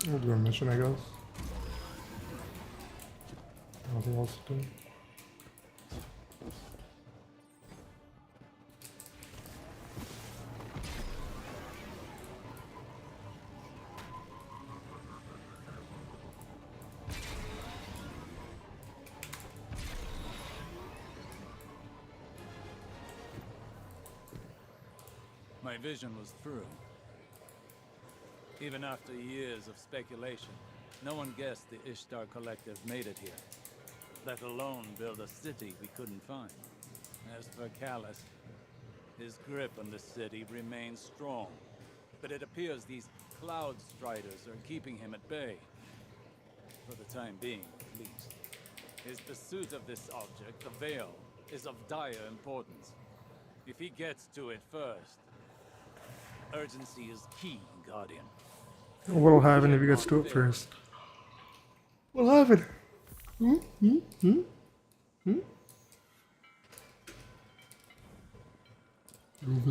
We'll do a mission, I guess. Nothing else to do. My vision was through. Even after years of speculation, no one guessed the Ishtar Collective made it here, let alone build a city we couldn't find. As for Callus, his grip on the city remains strong, but it appears these Cloud Striders are keeping him at bay. For the time being, at least. His pursuit of this object, the Veil, is of dire importance. If he gets to it first, urgency is key, Guardian. What'll happen if he gets to it first? What'll happen? Who's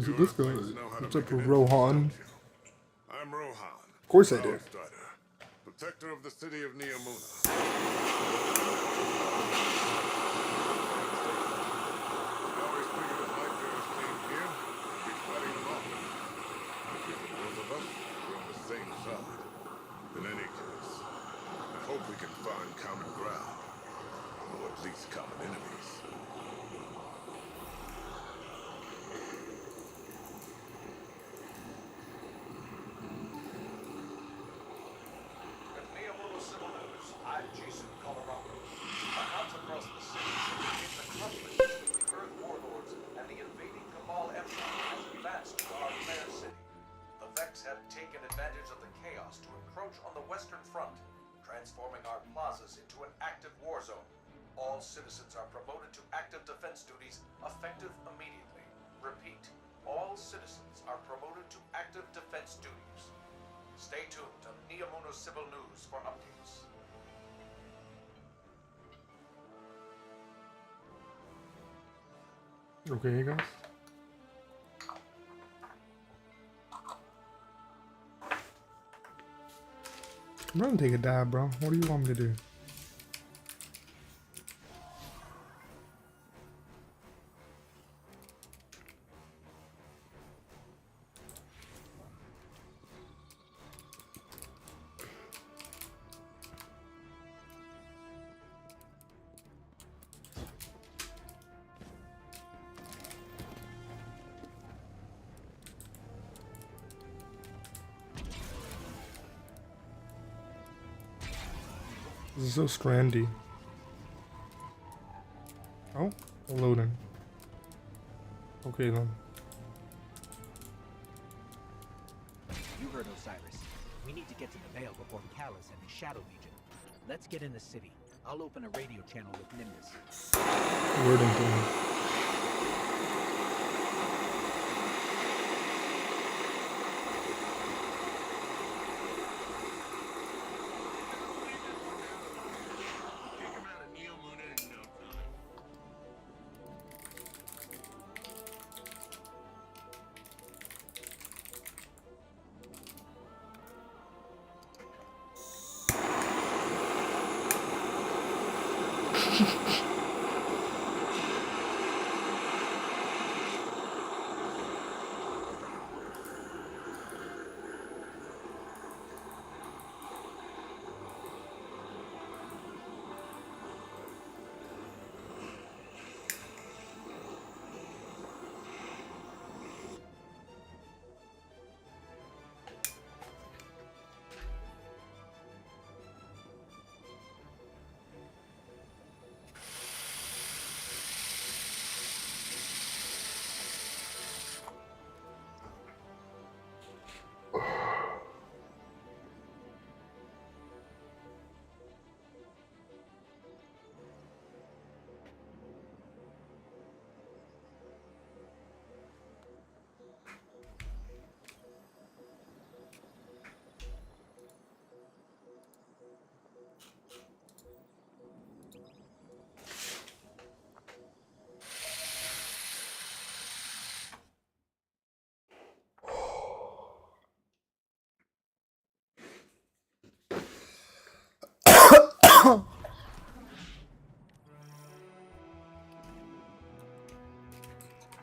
this guy? What's up with Rohan? I'm Rohan. Of course I do. Strider, protector of the city of Neomuna. I always figured if light bearers came here, we'd be fighting them off. If both of us, we're on the same side. In any case, I hope we can find common ground, or at least common enemies. have taken advantage of the chaos to encroach on the Western Front, transforming our plazas into an active war zone. All citizens are promoted to active defense duties, effective immediately. Repeat, all citizens are promoted to active defense duties. Stay tuned to Neomuna Civil News for updates. Okay, guys. I'm gonna take a dab, bro. What do you want me to do? This is so strandy. Oh, loading. Okay then. You heard Osiris. We need to get to the Veil before Callus and his Shadow Legion. Let's get in the city. I'll open a radio channel with Nimbus. Wording thing.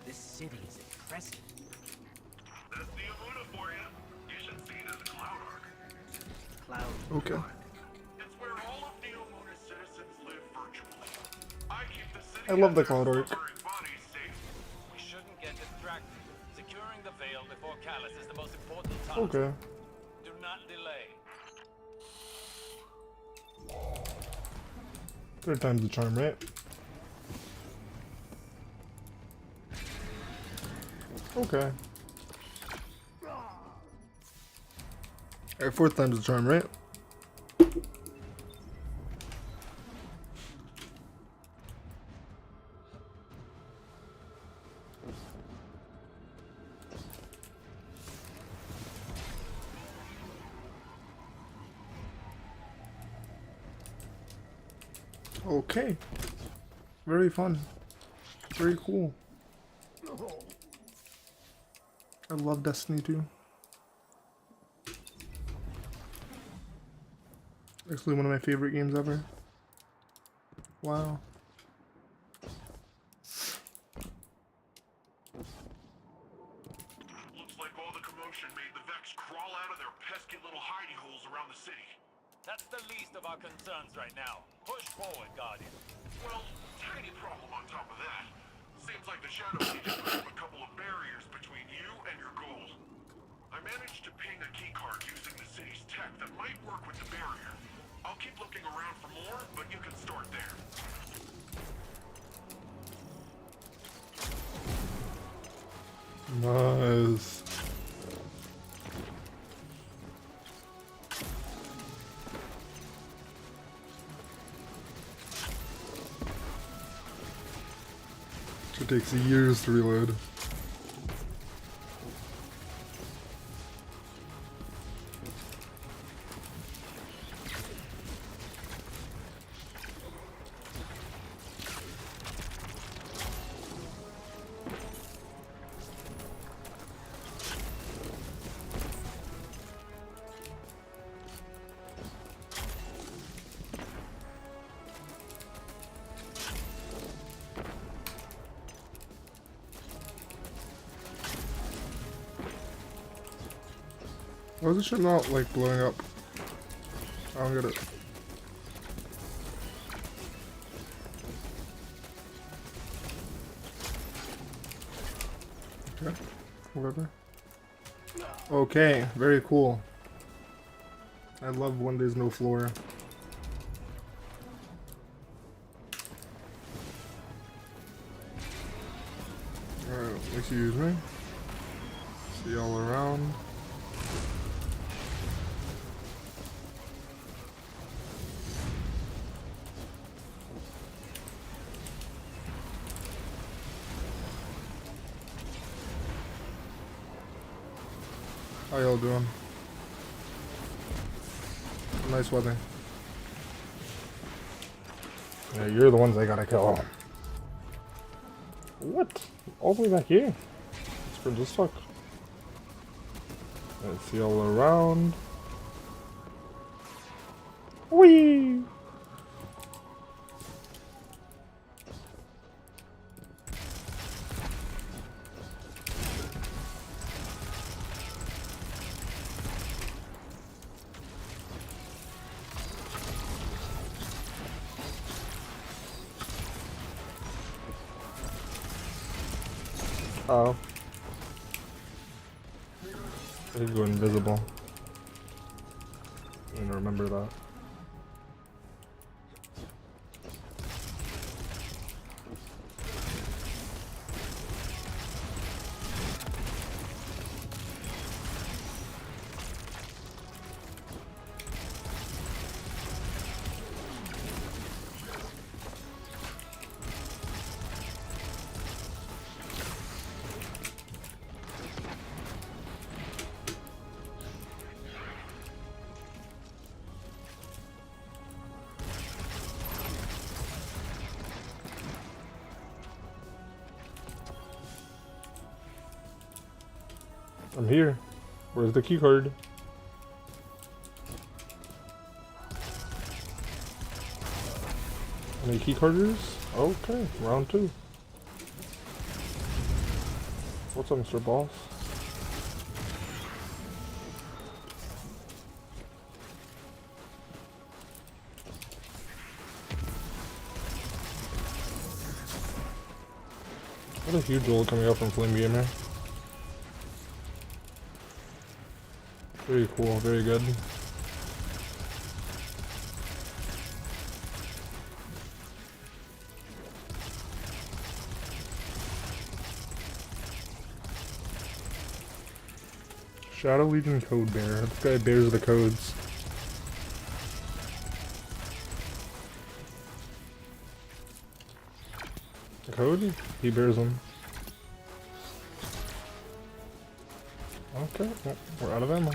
This city is impressive. That's Neomuna for you. You should see it as a cloud arc. Cloud. Okay. It's where all of Neomuna's citizens live virtually. I keep the city I love the and cloud their arc. slumbering bodies safe. We shouldn't get distracted. Securing the veil before Callus is the most important task. Okay. Do not delay. Third time's the charm, right? Okay. Alright, fourth time's the charm, right? Okay. Very fun. Very cool. I love Destiny 2. Actually, one of my favorite games ever. Wow. Looks like all the commotion made the Vex crawl out of their pesky little hidey holes around the city. That's the least of our concerns right now. Push forward, Guardian. Well, tiny problem on top of that. Seems like the Shadow Legion put up a couple of barriers between you and your goal. I managed to ping a keycard using the city's tech that might work with the barrier. I'll keep looking around for more, but you can start there. Nice. It takes years to reload. Why is this shit not, like, blowing up? I don't get it. Okay, whatever. Okay, very cool. I love when there's no floor. Alright, excuse me. See y'all around. How y'all doing? Nice weather. Yeah, you're the ones I gotta kill. What? All the way back here? It's for just fuck. Let's see all around. Whee! Oh. I could go invisible. I didn't remember that. I'm here. Where's the key card? Any key carders? Okay, round 2. What's up, Mr. Boss? What a huge roll coming up from Flame Gamer. Very cool, very good. Shadow Legion Code Bearer. This guy bears the codes. The code? He bears them. Okay, well, we're out of ammo.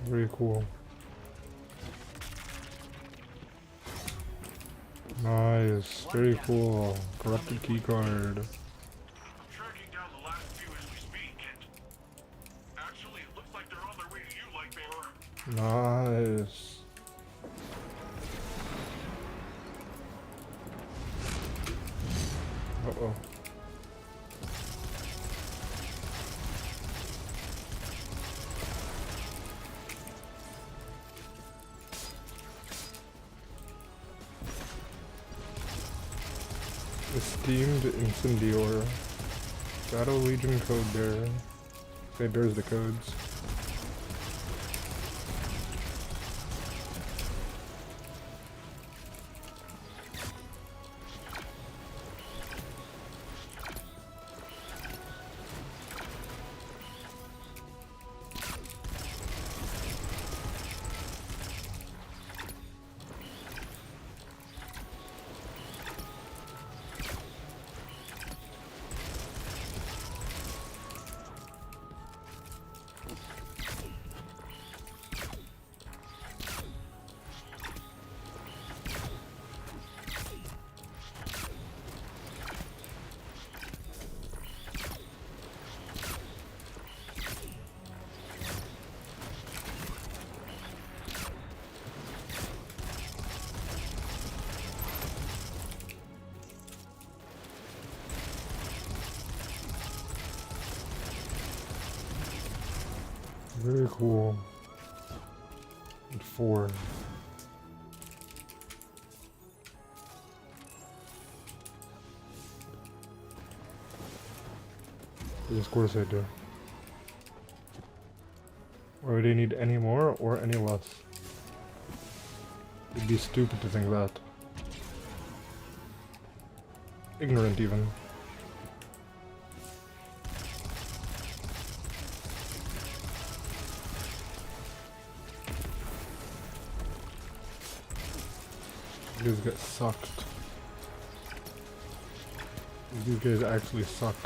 Very cool. Nice. Very cool. Corrupted keycard. I'm tracking down the last few as we speak, and actually, it looks like they're on their way to you, Lightbearer. Nice. Uh-oh. Esteemed Incendior. Shadow Legion Code Bearer. Say bears the codes. Very cool. And 4. Yes, of course I do. Why would I need any more or any less? It'd be stupid to think that. Ignorant even. You guys get sucked. You guys actually suck.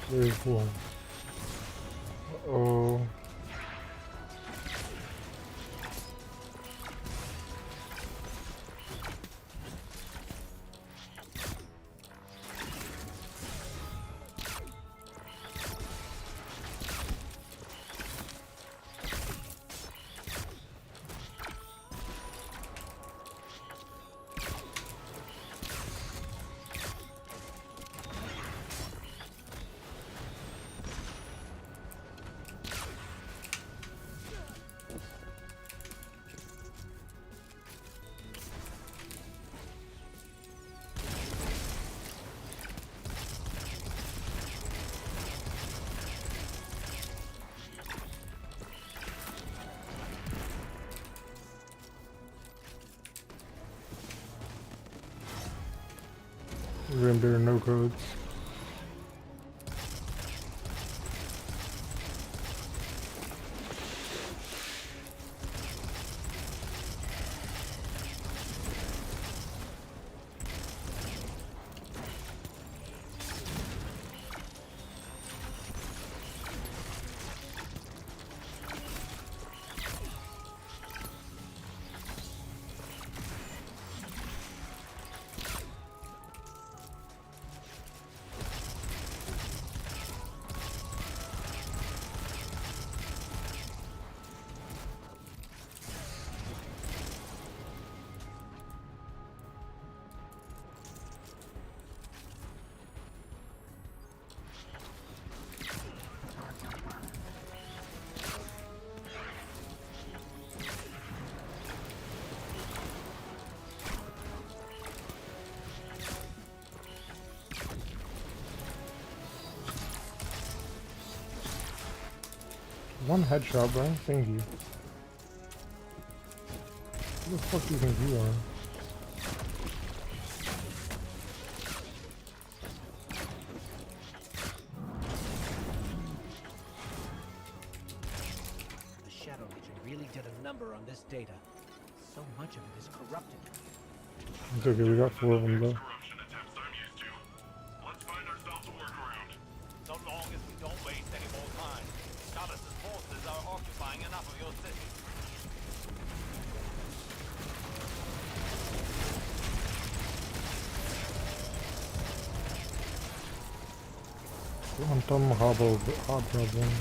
Very cool. Uh-oh. Render no codes. One headshot, bro. Thank you. Who the fuck do you think you are? The Shadow Legion really did a number on this data. So much of it is corrupted. It's okay, we got 4 of them though. Corruption attempts I'm used to. Let's find ourselves a workaround. So long as we don't waste any more time. Callus's forces are occupying enough of your city. Quantum Hobgoblin.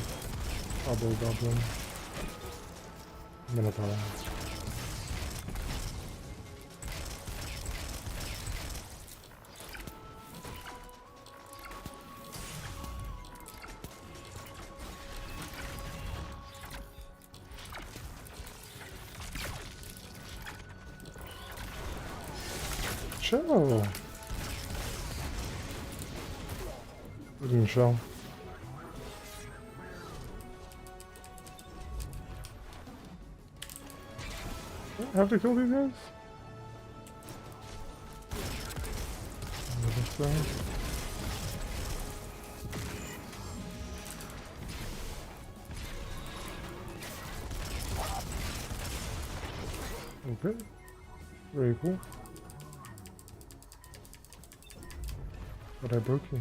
Hobgoblin. Minotaur. Chill. Didn't show. I have to kill these guys? This guy. Okay. Very cool. But I broke you.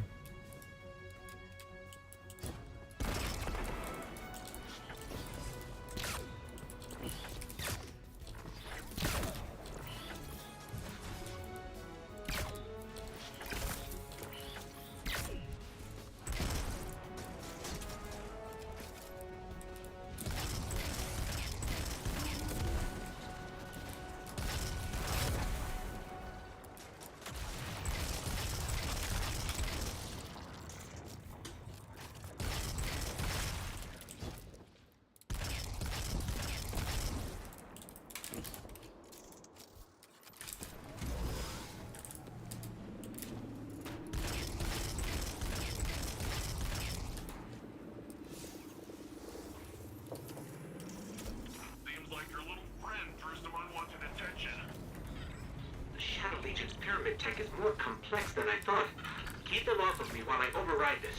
Seems like your little friend drew some unwanted attention. The Shadow Legion's pyramid tech is more complex than I thought. Keep them off of me while I override this.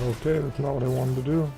Okay, that's not what I wanted to do.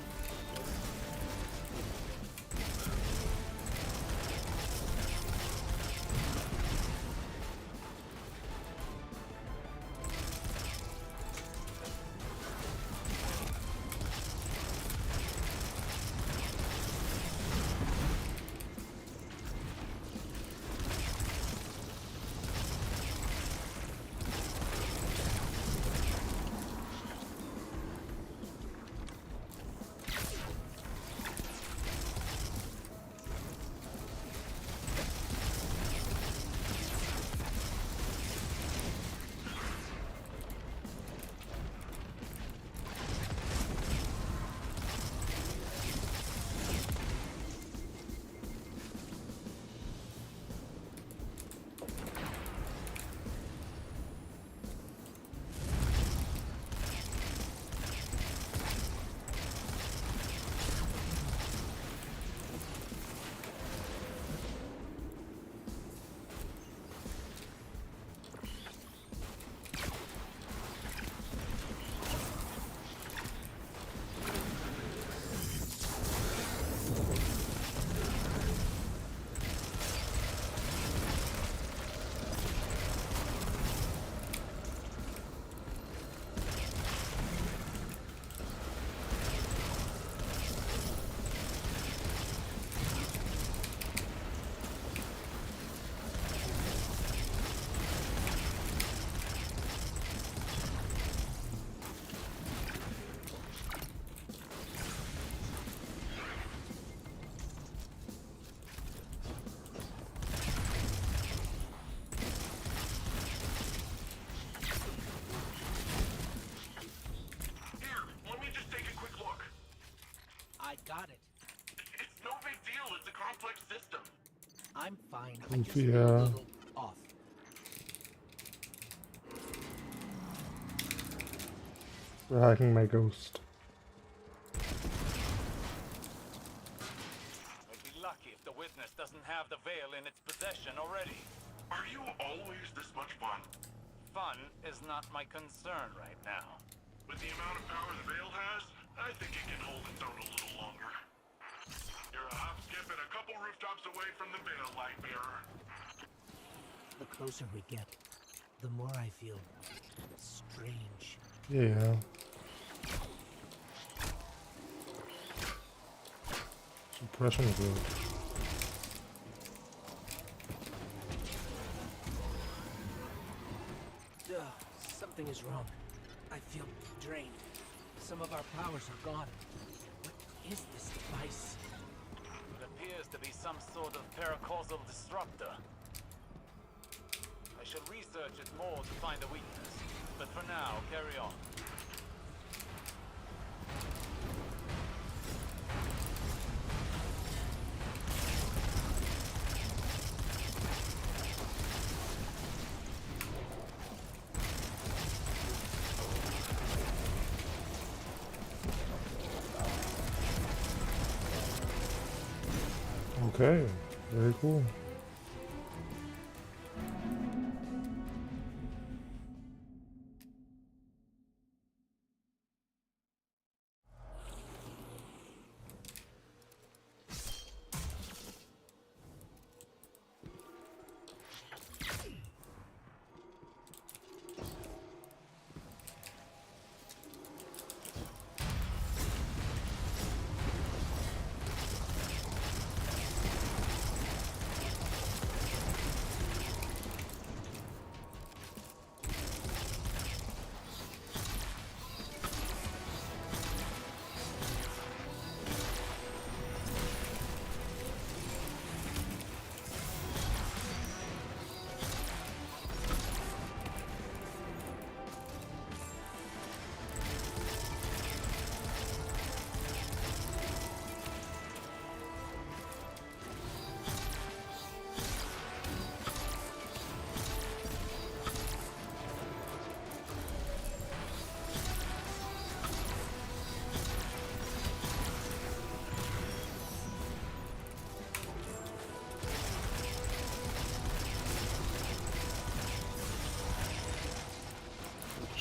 fine. I just Goofy, feel a yeah. little off. They're hacking my ghost. I'd be lucky if the witness doesn't have the veil in its possession already. Are you always this much fun? Fun is not my concern right now. With the amount of power the Veil has, I think it can hold its own a little longer. You're a hop, skip, and a couple rooftops away from the Veil, Lightbearer. The closer we get, the more I feel strange. Yeah. Suppression group. Something is wrong. I feel drained. Some of our powers are gone. What is this device? It appears to be some sort of paracausal disruptor. I shall research it more to find a weakness. But for now, carry on. Okay, very cool.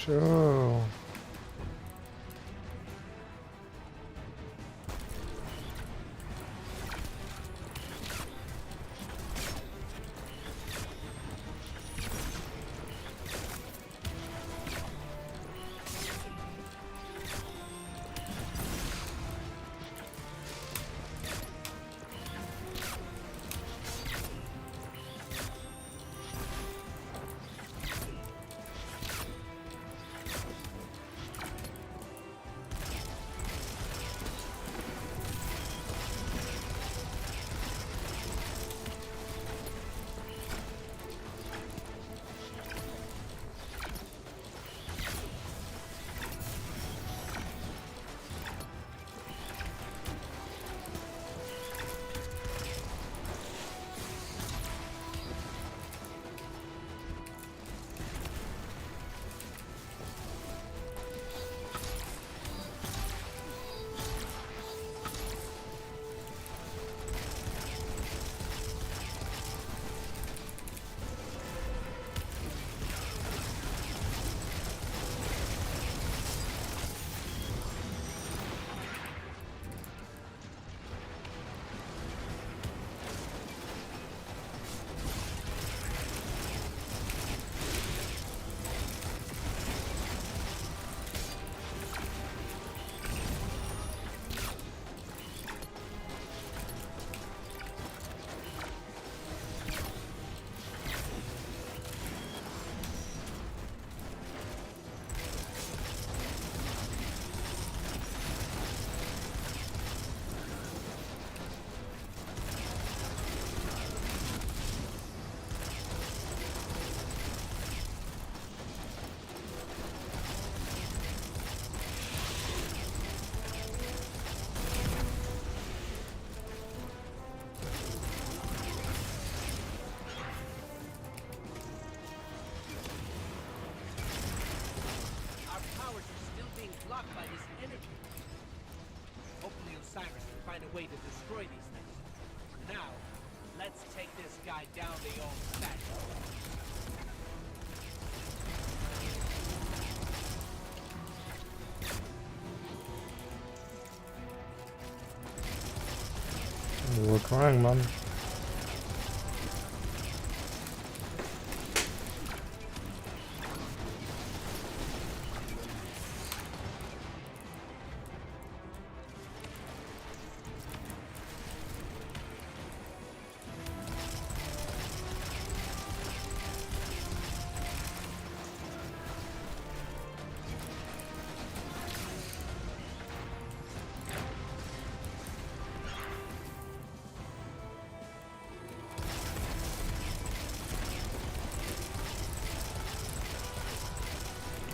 Sure. destroy these things. Now, let's take this guy down to your own statue. We're trying, man.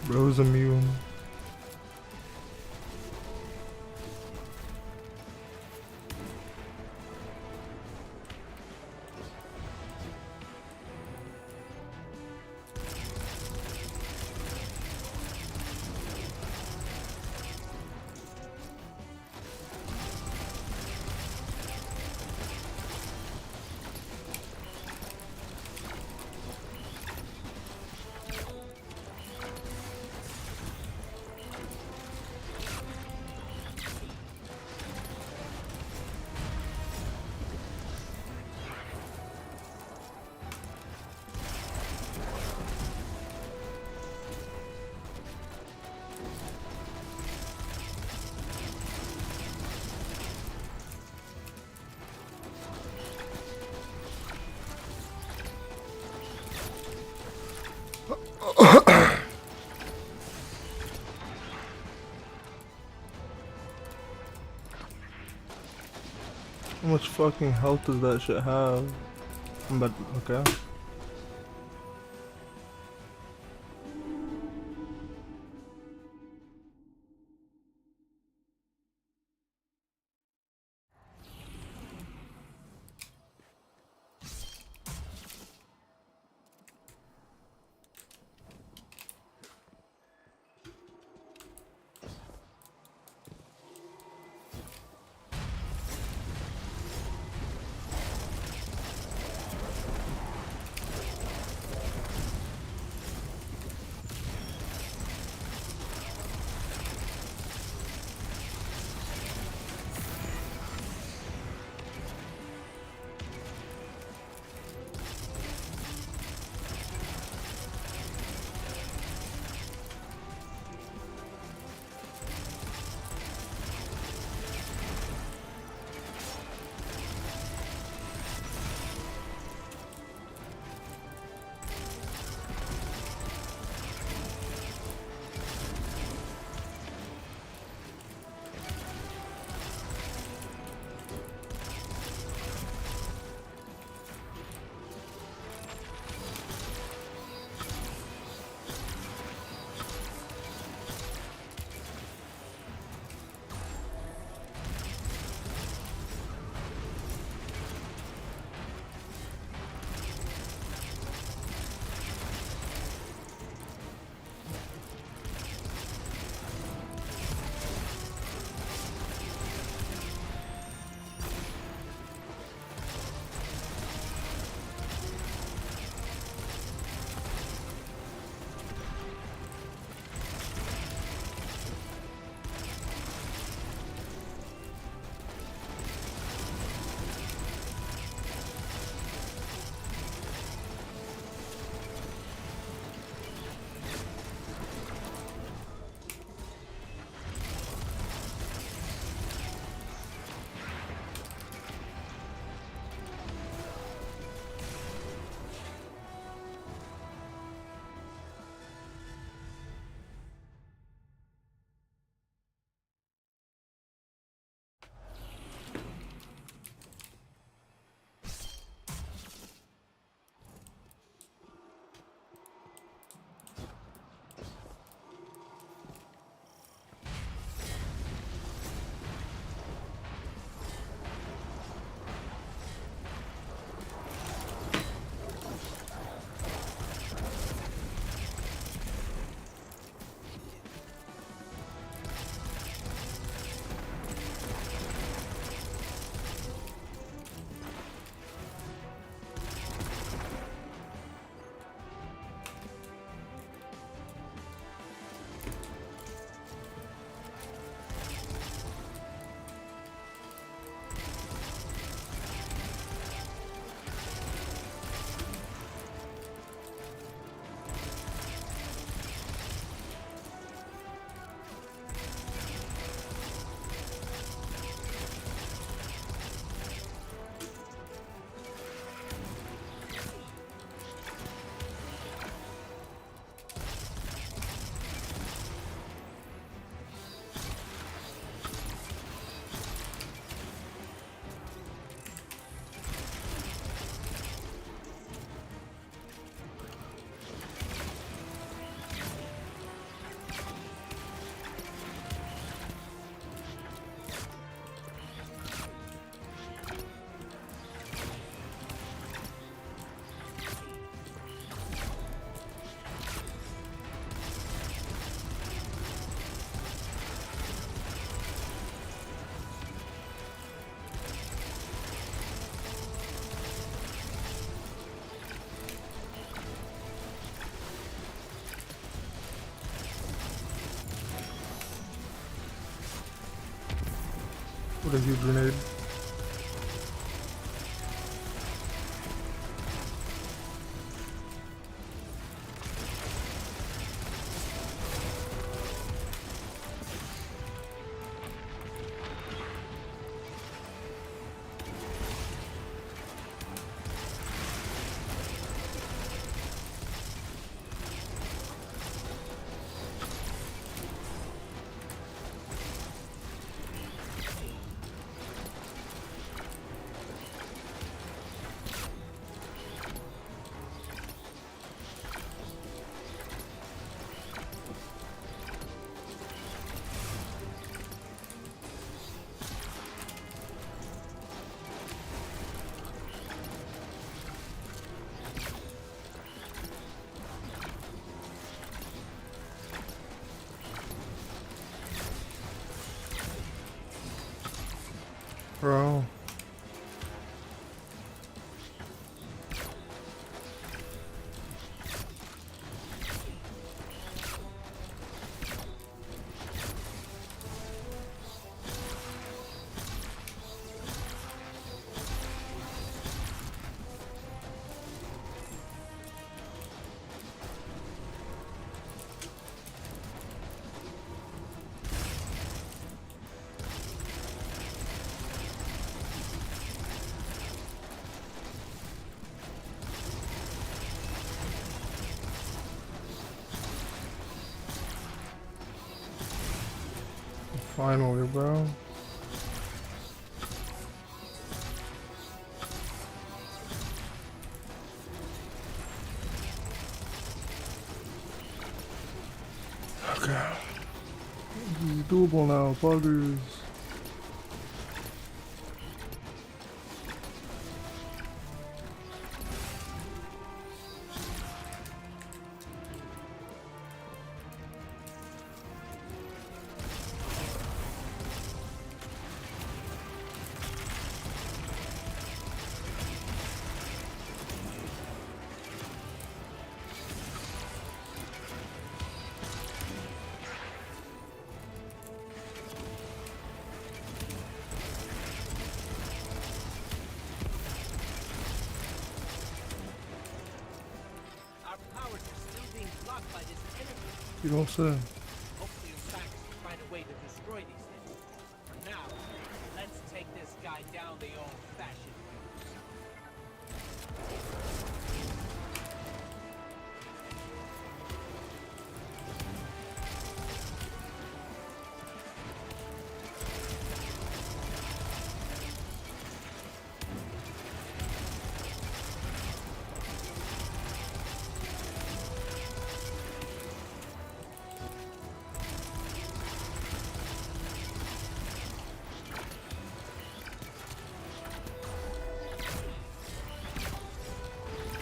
Bro's immune. How much fucking health does that shit have? But okay. What a huge grenade. Bro. Finally, bro. Okay. This is doable now, poggers. Our powers are still being blocked by this energy. You don't say. Hopefully the scientists will find a way to destroy these things. For now, let's take this guy down the old-fashioned route.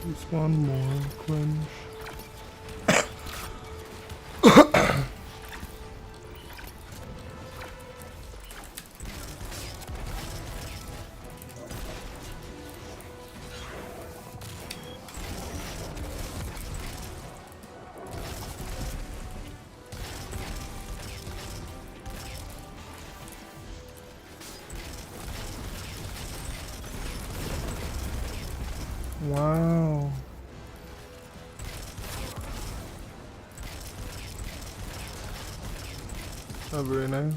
Just one more cringe. Wow. Not very nice.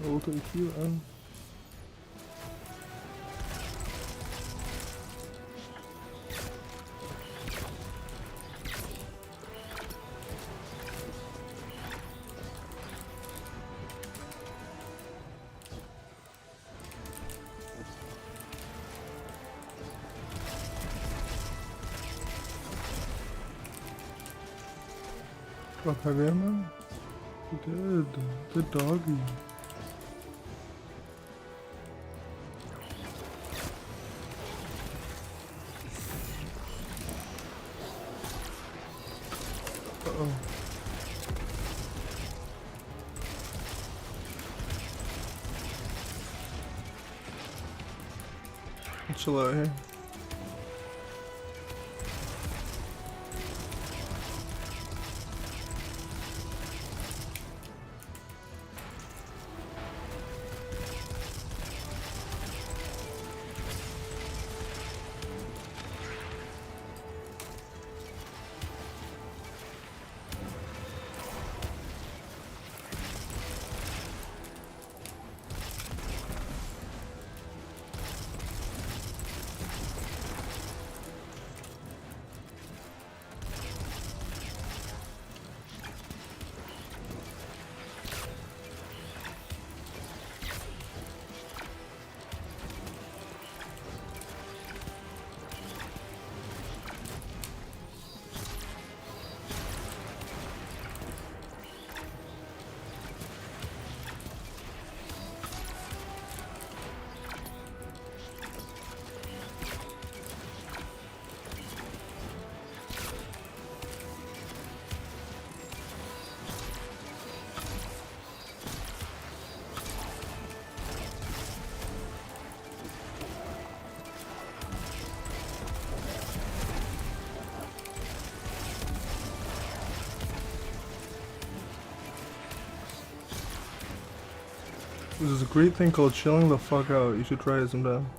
We'll take you out. Drop heavy ammo? You did. Good doggy. Uh-oh. Chill out here. There's a great thing called chilling the fuck out. You should try it sometime.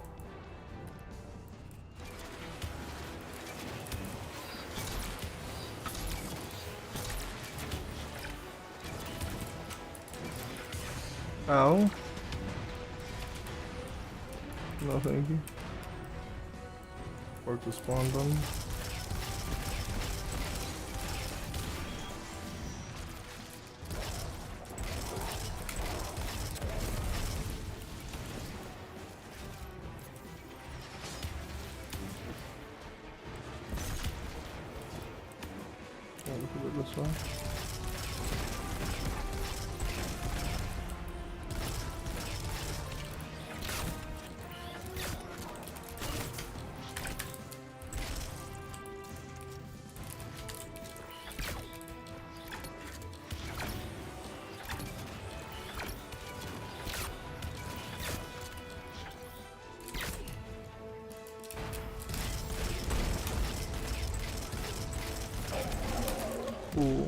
Ow. No, thank you. Work the spawn button. Put it this way. Ooh.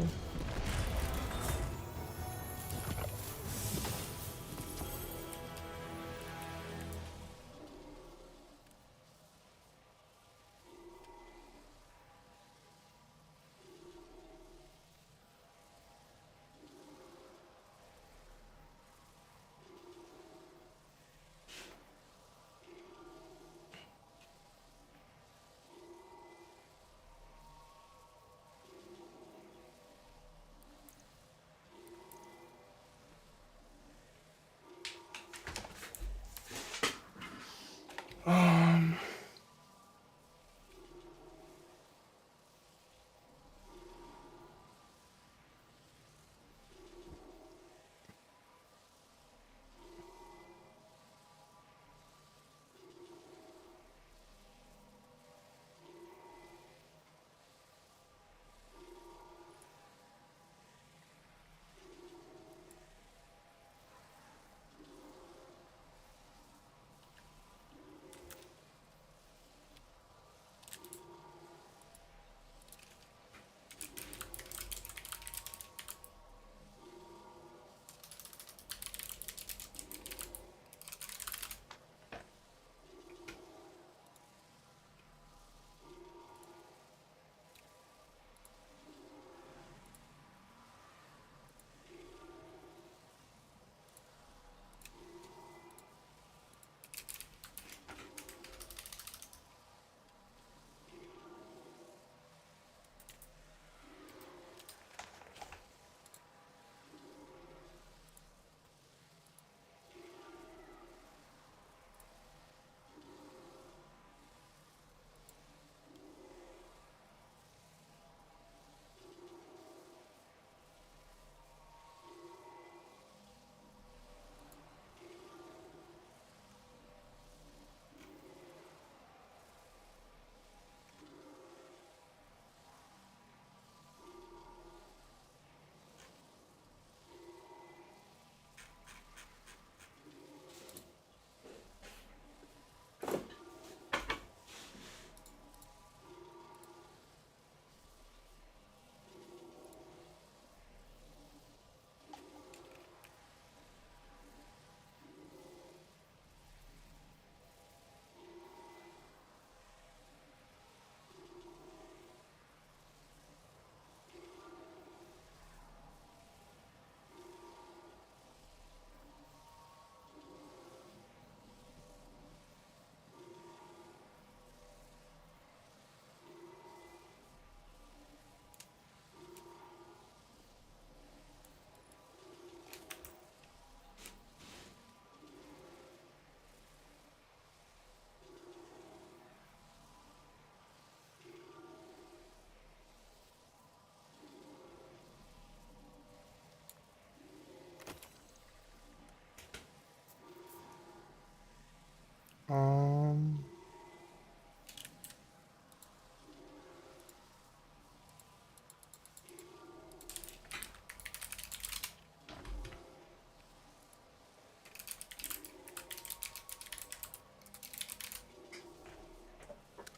Um.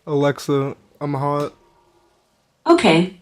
Alexa, I'm hot. Okay.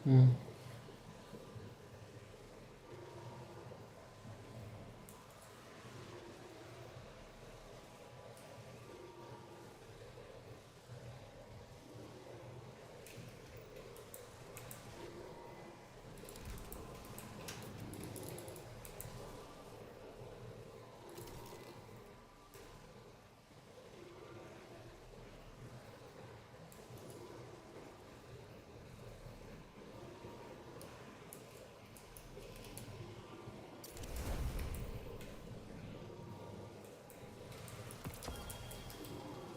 Hmm.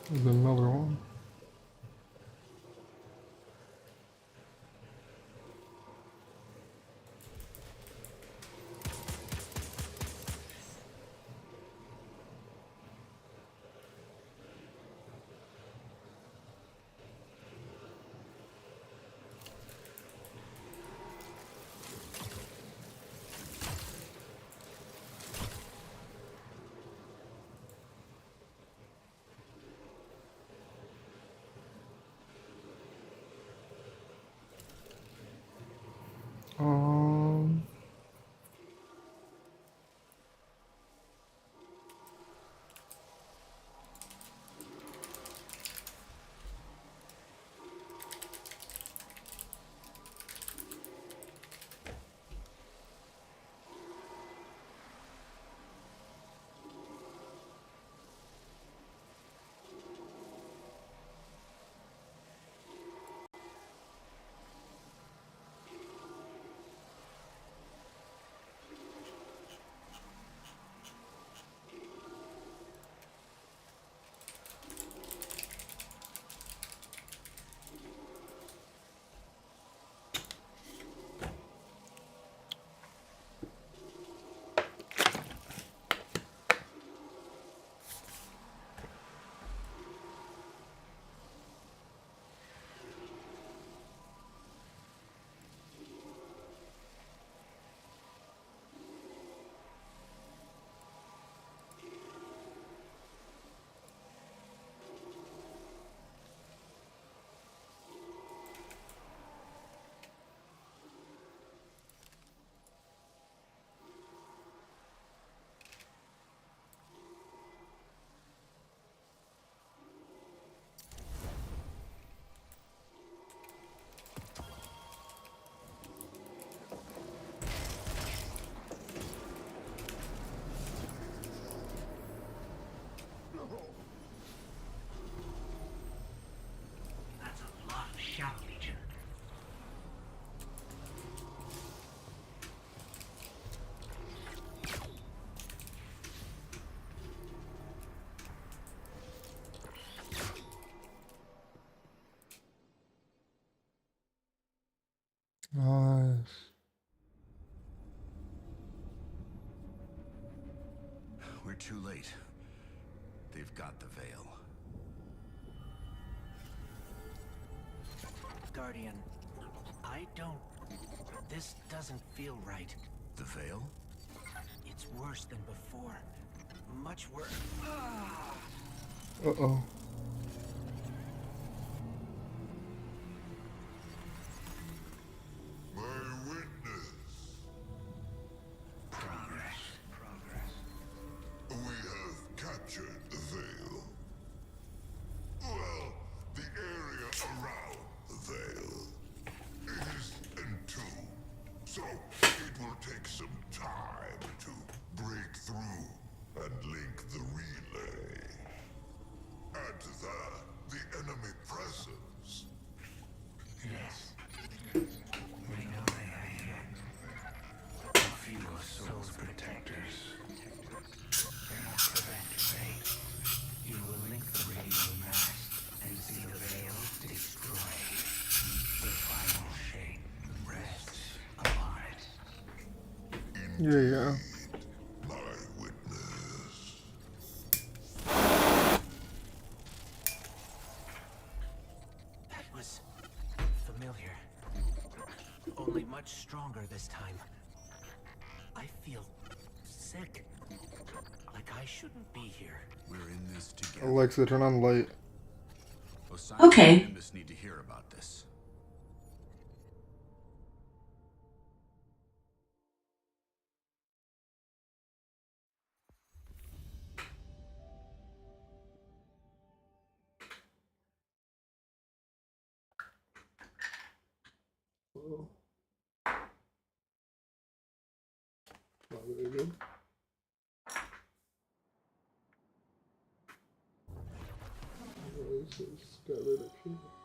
There's another one. Um, That's a lot of Shadow Legion. nice. We're too late. They've got the veil. Guardian, I don't... This doesn't feel right. The veil? It's worse than before. Much worse. Uh-oh. My witness. Progress. We have captured the veil. Well, the area around the veil is entombed, so it will take some time to break through and link the relay. Add to that the enemy presence. Yes. We know they are here. A few of Soul's protectors. Cannot prevent fate. You will link the radio mast and see the veil destroyed. The final shape rests upon it. Yeah. My witness. That was familiar. Only much stronger this time. I feel sick. Like I shouldn't be here. We're in this together. Alexa, turn on the light. Osiris Okay. and Nimbus need to hear about this. Uh-oh. Not very good. This got rid of people.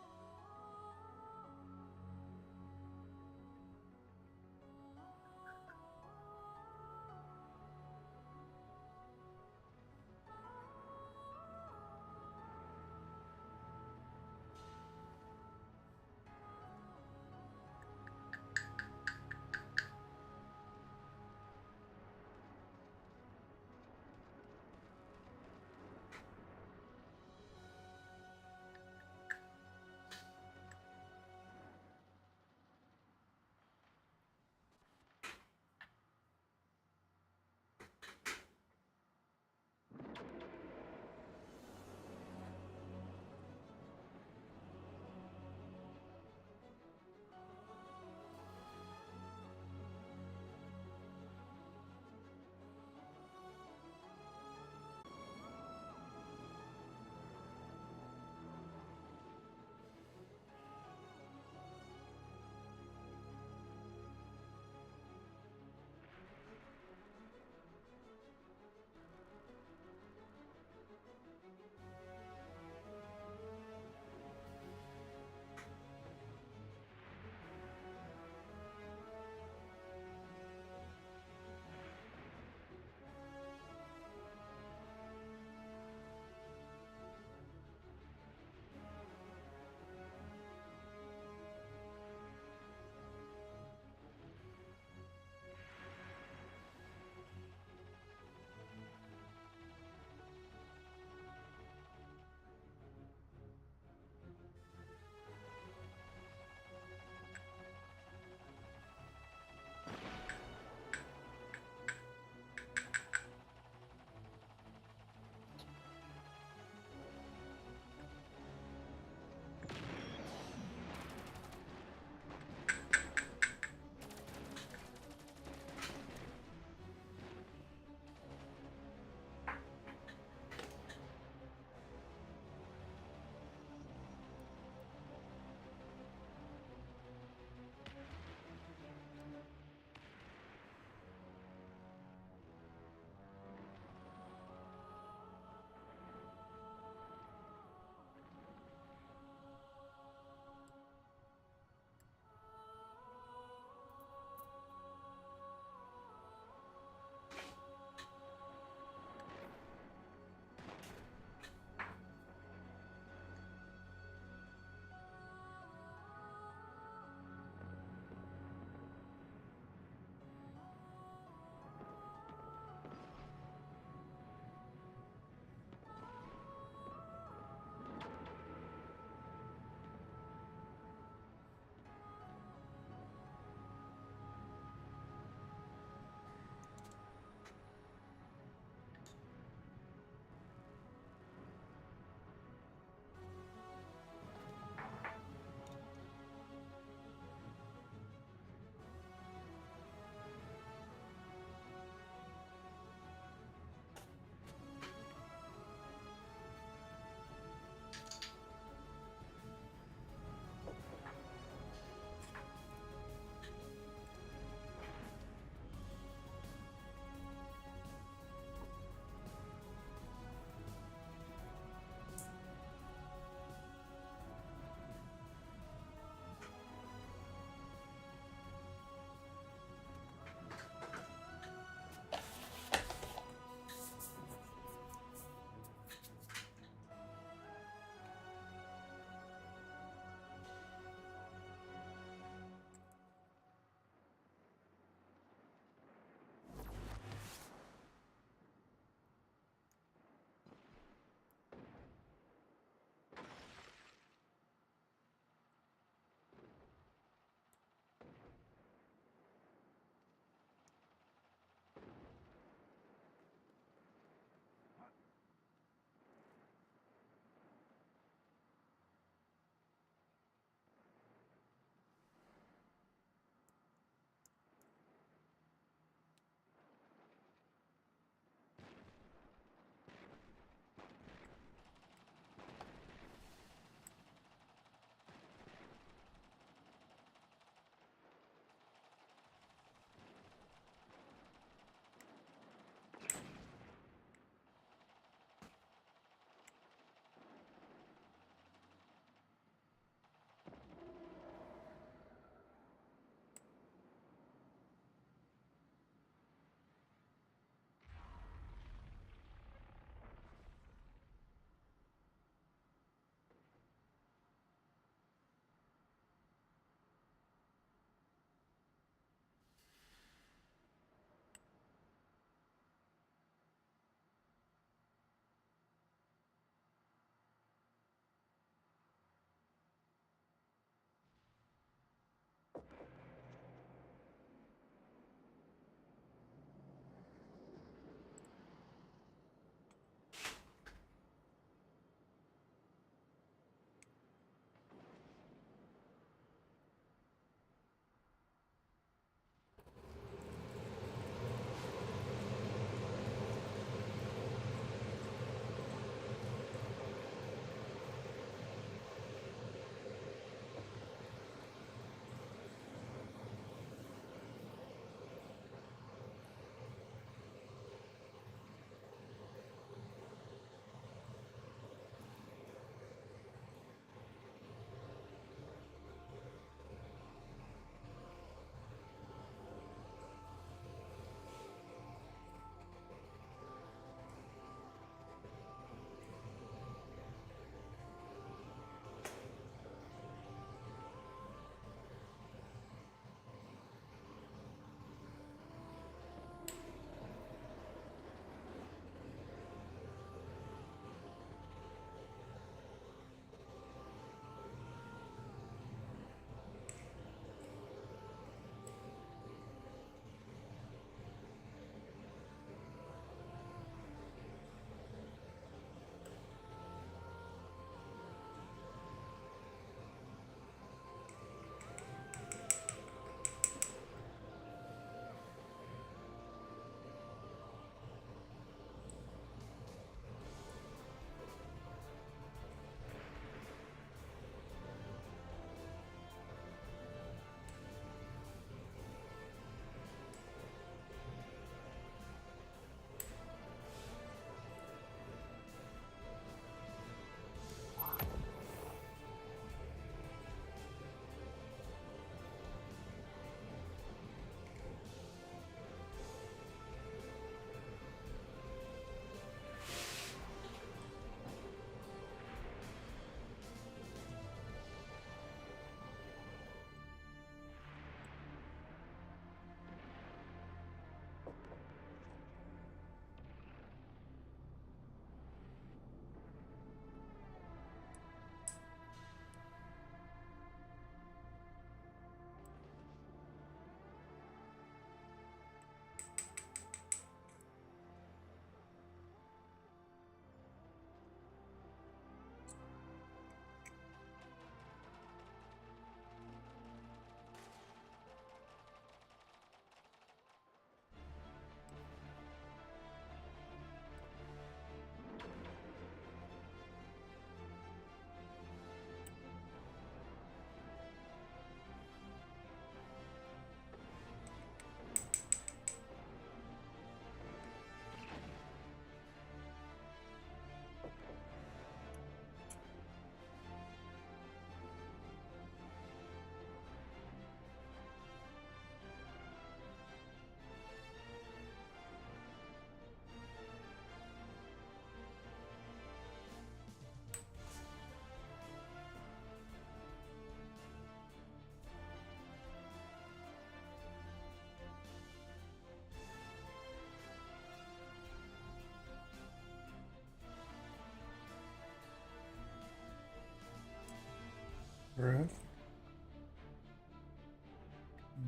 Breath.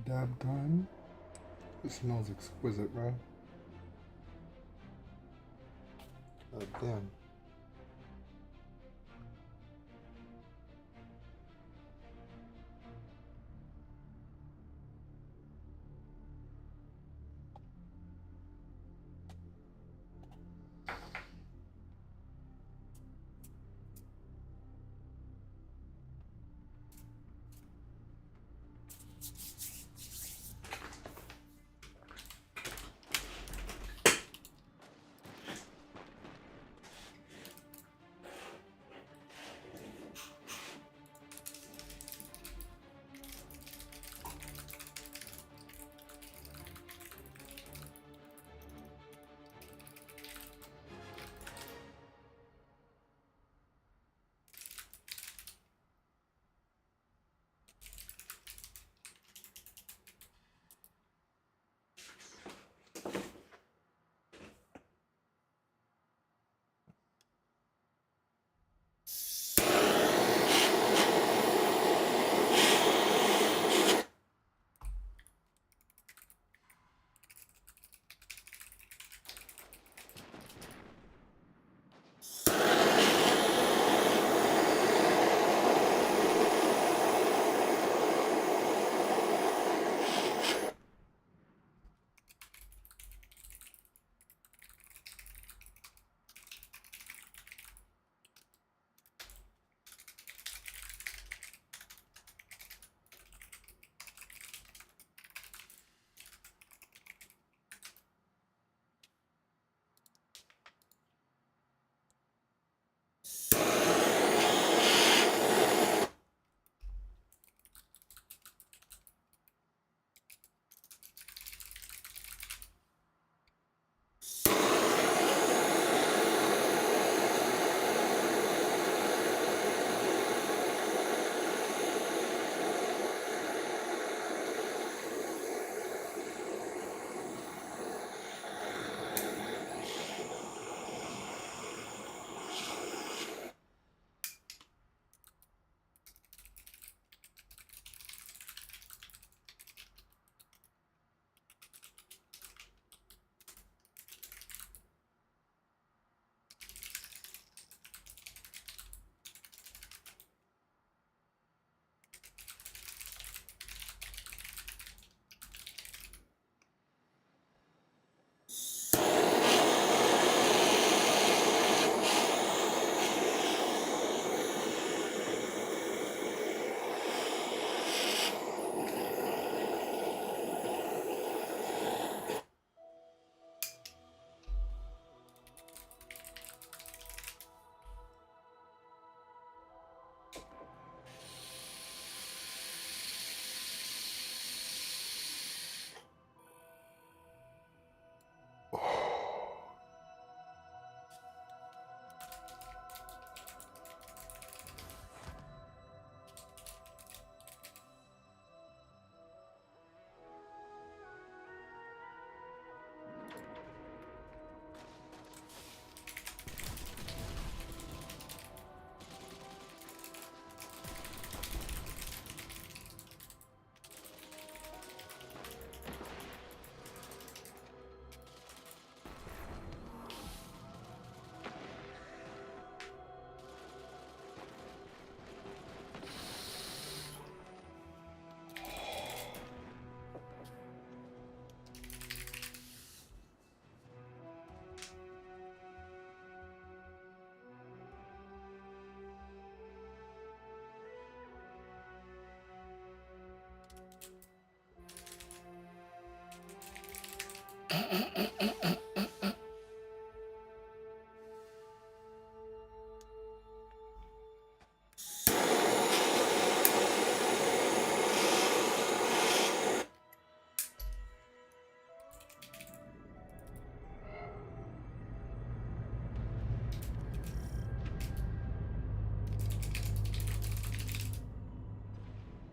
Dab time. It smells exquisite, bro. God damn.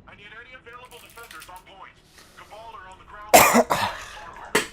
I need any available defenders on point. Cabal are on the ground floor of Ace Hardware.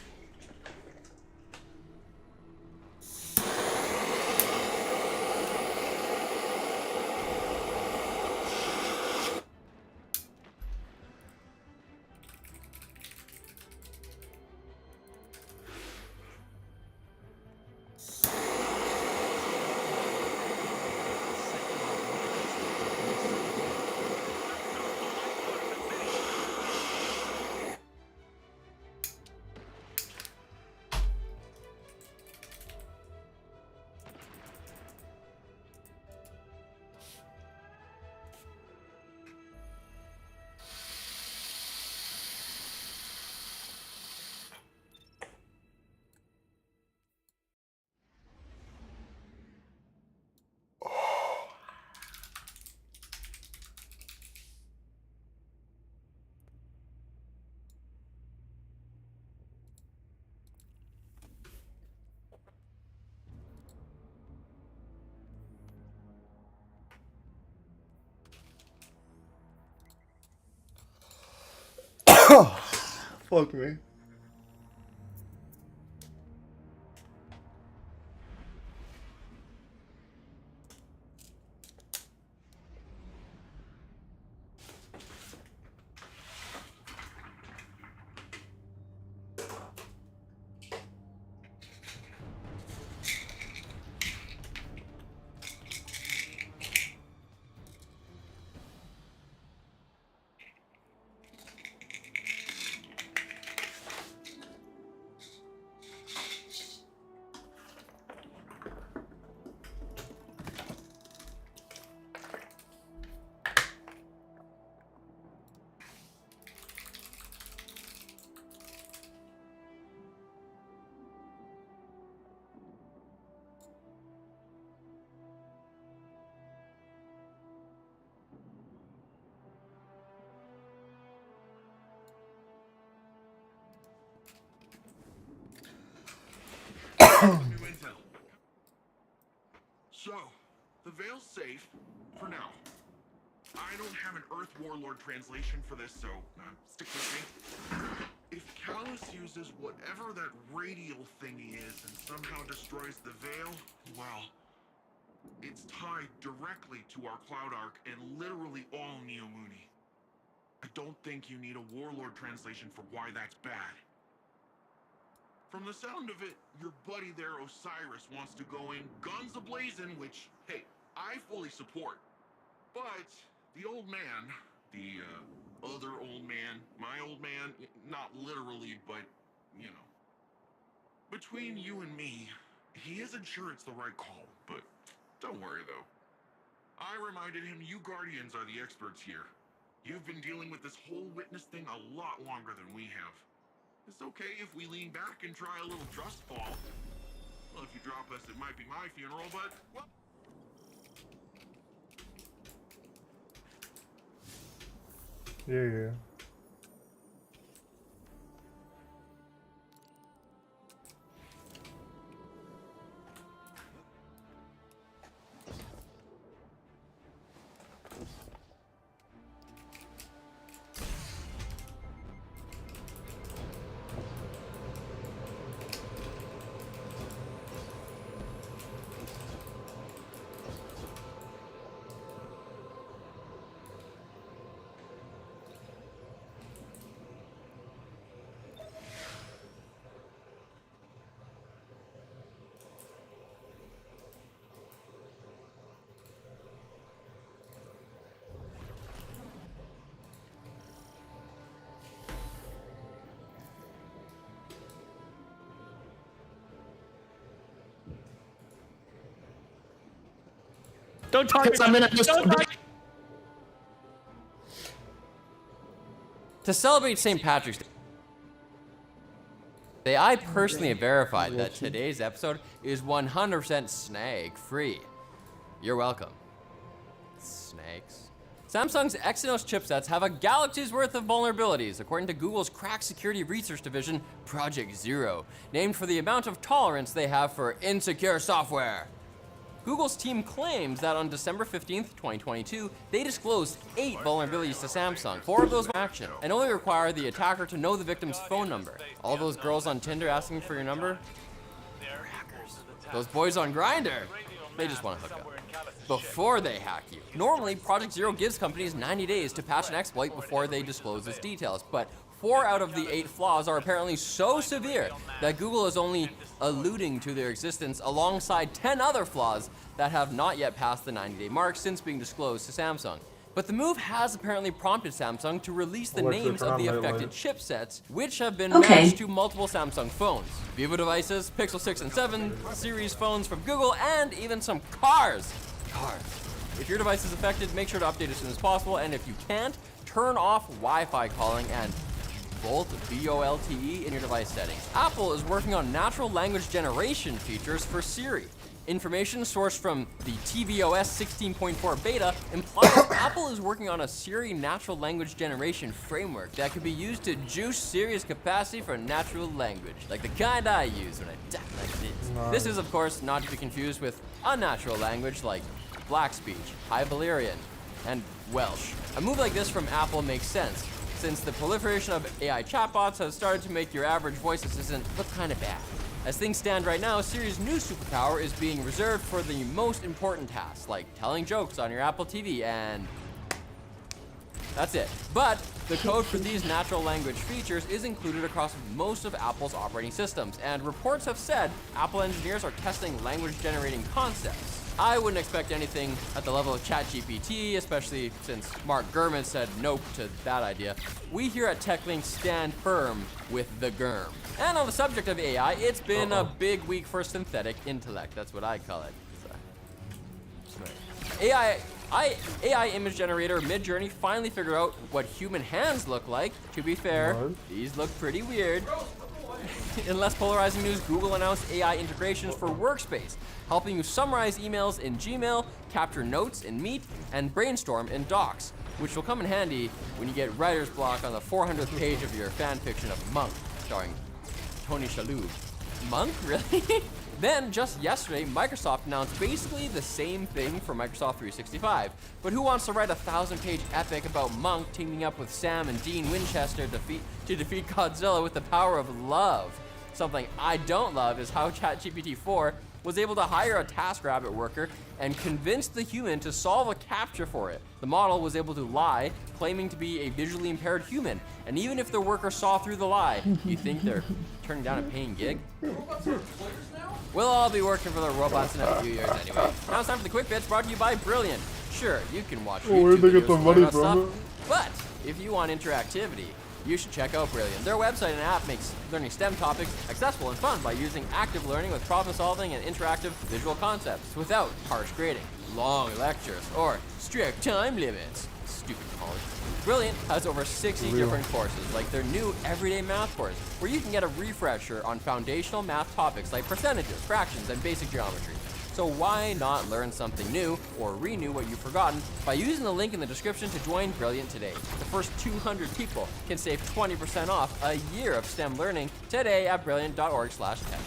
Fuck me. New intel. So, the Veil's safe for now. I don't have an Earth Warlord translation for this, so stick with me. If Callus uses whatever that radial thingy is and somehow destroys the Veil, well, it's tied directly to our Cloud Arc and literally all Neomuni. I don't think you need a Warlord translation for why that's bad. From the sound of it, your buddy there, Osiris, wants to go in guns a-blazing, which, hey, I fully support. But the old man, the other old man, my old man, not literally, but, you know. Between you and me, he isn't sure it's the right call, but don't worry, though. I reminded him you Guardians are the experts here. You've been dealing with this whole witness thing a lot longer than we have. It's okay if we lean back and try a little trust fall. Well, if you drop us, it might be my funeral, but, well... Yeah. Don't talk about it. To celebrate St. Patrick's Day, I personally have verified that today's episode is 100% snag-free. You're welcome. Snakes. Samsung's Exynos chipsets have a galaxy's worth of vulnerabilities, according to Google's crack security research division, Project Zero, named for the amount of tolerance they have for insecure software. Google's team claims that on December 15th, 2022, they disclosed 8 vulnerabilities to Samsung. 4 of those were action, and only require the attacker to know the victim's phone number. All those girls on Tinder asking for your number? They're hackers. Those boys on Grindr? They just want to hook up before they hack you. Normally, Project Zero gives companies 90 days to patch an exploit before they disclose its details, but 4 out of the 8 flaws are apparently so severe that Google is only alluding to their existence alongside 10 other flaws that have not yet passed the 90-day mark since being disclosed to Samsung. But the move has apparently prompted Samsung to release the names of the affected chipsets, which have been matched to multiple Samsung phones, Vivo devices, Pixel 6 and 7 series phones from Google, and even some cars. If your device is affected, make sure to update as soon as possible, and if you can't, turn off Wi-Fi calling and VOLTE in your device settings. Apple is working on natural language generation features for Siri. Information sourced from the tvOS 16.4 beta implies Apple is working on a Siri natural language generation framework that could be used to juice Siri's capacity for natural language, like the kind I use when I talk like this. Nice. This is, of course, not to be confused with unnatural language like Black Speech, High Valyrian, and Welsh. A move like this from Apple makes sense. since the proliferation of AI chatbots has started to make your average voice assistant look kind of bad. As things stand right now, Siri's new superpower is being reserved for the most important tasks, like telling jokes on your Apple TV and that's it. But the code for these natural language features is included across most of Apple's operating systems, and reports have said Apple engineers are testing language-generating concepts. I wouldn't expect anything at the level of ChatGPT, especially since Mark Gurman said nope to that idea. We here at TechLink stand firm with the Gurm. And on the subject of AI, it's been a big week for synthetic intellect. That's what I call it. AI image generator Midjourney finally figured out what human hands look like. To be fair, these look pretty weird. In less polarizing news, Google announced AI integrations for Workspace, helping you summarize emails in Gmail, capture notes in Meet, and brainstorm in Docs, which will come in handy when you get writer's block on the 400th page of your fanfiction of Monk, starring Tony Shalhoub. Monk, really? Then, just yesterday, Microsoft announced basically the same thing for Microsoft 365. But who wants to write a 1,000-page epic about Monk teaming up with Sam and Dean Winchester to defeat Godzilla with the power of love? Something I don't love is how ChatGPT 4 was able to hire a TaskRabbit worker and convince the human to solve a CAPTCHA for it. The model was able to lie, claiming to be a visually impaired human. And even if the worker saw through the lie, you think they're turning down a paying gig? We'll all be working for the robots in a few years anyway. Now it's time for the Quick Bits, brought to you by Brilliant. Sure, you can watch YouTube where'd they get videos the to money learn from? stuff, but if you want interactivity, you should check out Brilliant. Their website and app makes learning STEM topics accessible and fun by using active learning with problem solving and interactive visual concepts without harsh grading, long lectures, or strict time limits. Stupid college. Brilliant has over 60 different courses, like their new Everyday Math course, where you can get a refresher on foundational math topics like percentages, fractions, and basic geometry. So why not learn something new or renew what you've forgotten by using the link in the description to join Brilliant today. The first 200 people can save 20% off a year of STEM learning today at brilliant.org/tech.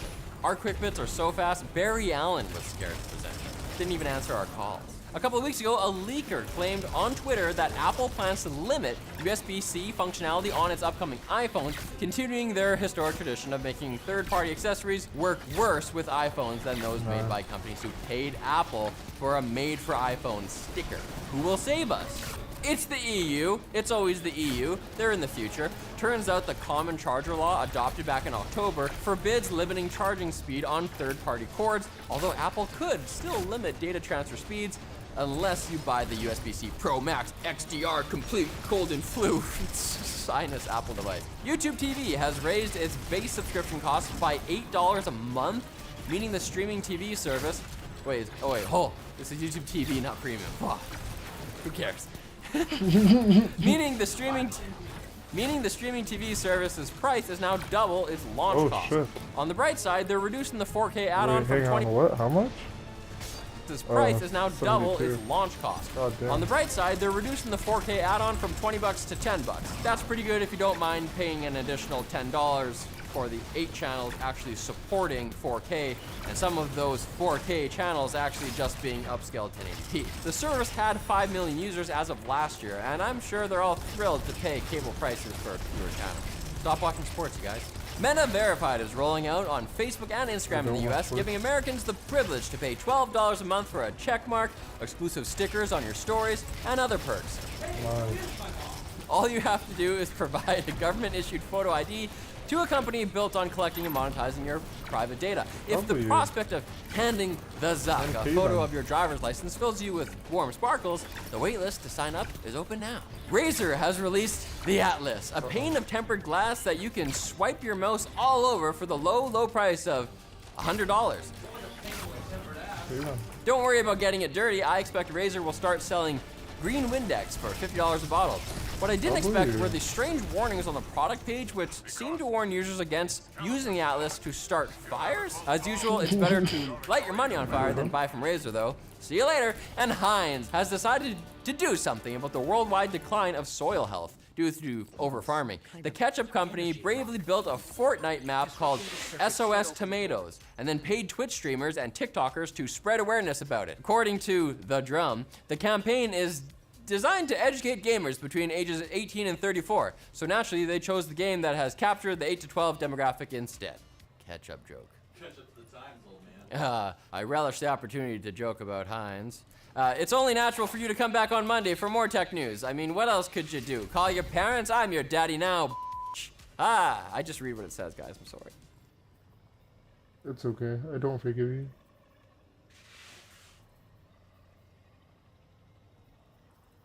Our Quick Bits are so fast, Barry Allen was scared to present them. Didn't even answer our calls. A couple of weeks ago, a leaker claimed on Twitter that Apple plans to limit USB-C functionality on its upcoming iPhone, continuing their historic tradition of making third-party accessories work worse with iPhones than those made by companies who paid Apple for a made-for-iPhone sticker. Who will save us? It's the EU. It's always the EU. They're in the future. Turns out the Common Charger Law, adopted back in October, forbids limiting charging speed on third-party cords, although Apple could still limit data transfer speeds unless you buy the USB-C Pro Max XDR Complete Cold and Flu sinus Apple device. YouTube TV has raised its base subscription cost by $8 a month, meaning the streaming TV service... This is YouTube TV, not premium. Who cares? meaning the streaming TV service's price is now double its launch cost. Shit. On the bright side, they're reducing the 4K add-on from 20... What? How much? This price is now double 72. its launch cost. God damn. On the bright side, they're reducing the 4K add-on from $20 to $10. That's pretty good if you don't mind paying an additional $10 for the 8 channels actually supporting 4K, and some of those 4K channels actually just being upscaled 1080p. The service had 5 million users as of last year, and I'm sure they're all thrilled to pay cable prices for fewer channels. Stop watching sports, you guys. Meta Verified is rolling out on Facebook and Instagram in the US, giving Americans the privilege to pay $12 a month for a check mark, exclusive stickers on your stories, and other perks. All you have to do is provide a government-issued photo ID to a company built on collecting and monetizing your private data. If the prospect of handing the Zuck a photo of your driver's license fills you with warm sparkles, the waitlist to sign up is open now. Razer has released the Atlas, a pane of tempered glass that you can swipe your mouse all over for the low price of $100. Don't worry about getting it dirty. I expect Razer will start selling green Windex for $50 a bottle. What I didn't expect were the strange warnings on the product page, which seem to warn users against using the Atlas to start fires. As usual, it's better to light your money on fire than buy from Razer, though. See you later. And Heinz has decided to do something about the worldwide decline of soil health due to over-farming. The ketchup company bravely built a Fortnite map called SOS Tomatoes, and then paid Twitch streamers and TikTokers to spread awareness about it. According to The Drum, the campaign is designed to educate gamers between ages 18 and 34, so naturally they chose the game that has captured the 8 to 12 demographic instead. Catch-up joke. Catch up to the times, old man. I relish the opportunity to joke about Heinz. It's only natural for you to come back on Monday for more tech news. I mean, what else could you do? Call your parents? I'm your daddy now, I just read what it says, guys. I'm sorry. It's okay. I don't forgive you.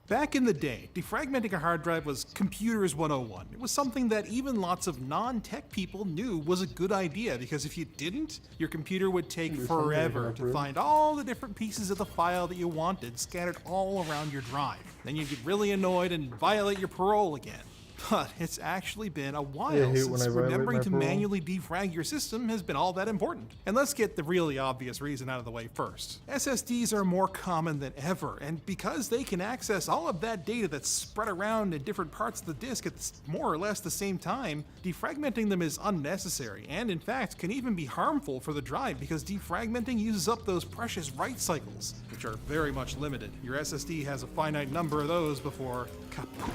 Back in the day, defragmenting a hard drive was computers 101. It was something that even lots of non-tech people knew was a good idea, because if you didn't, your computer would take forever to find all the different pieces of the file that you wanted scattered all around your drive. Then you'd get really annoyed and violate your parole again. But it's actually been a while since remembering to manually defrag your system has been all that important. And let's get the really obvious reason out of the way first. SSDs are more common than ever, and because they can access all of that data that's spread around in different parts of the disk at more or less the same time, defragmenting them is unnecessary, and in fact can even be harmful for the drive because defragmenting uses up those precious write cycles, which are very much limited. Your SSD has a finite number of those before kaput.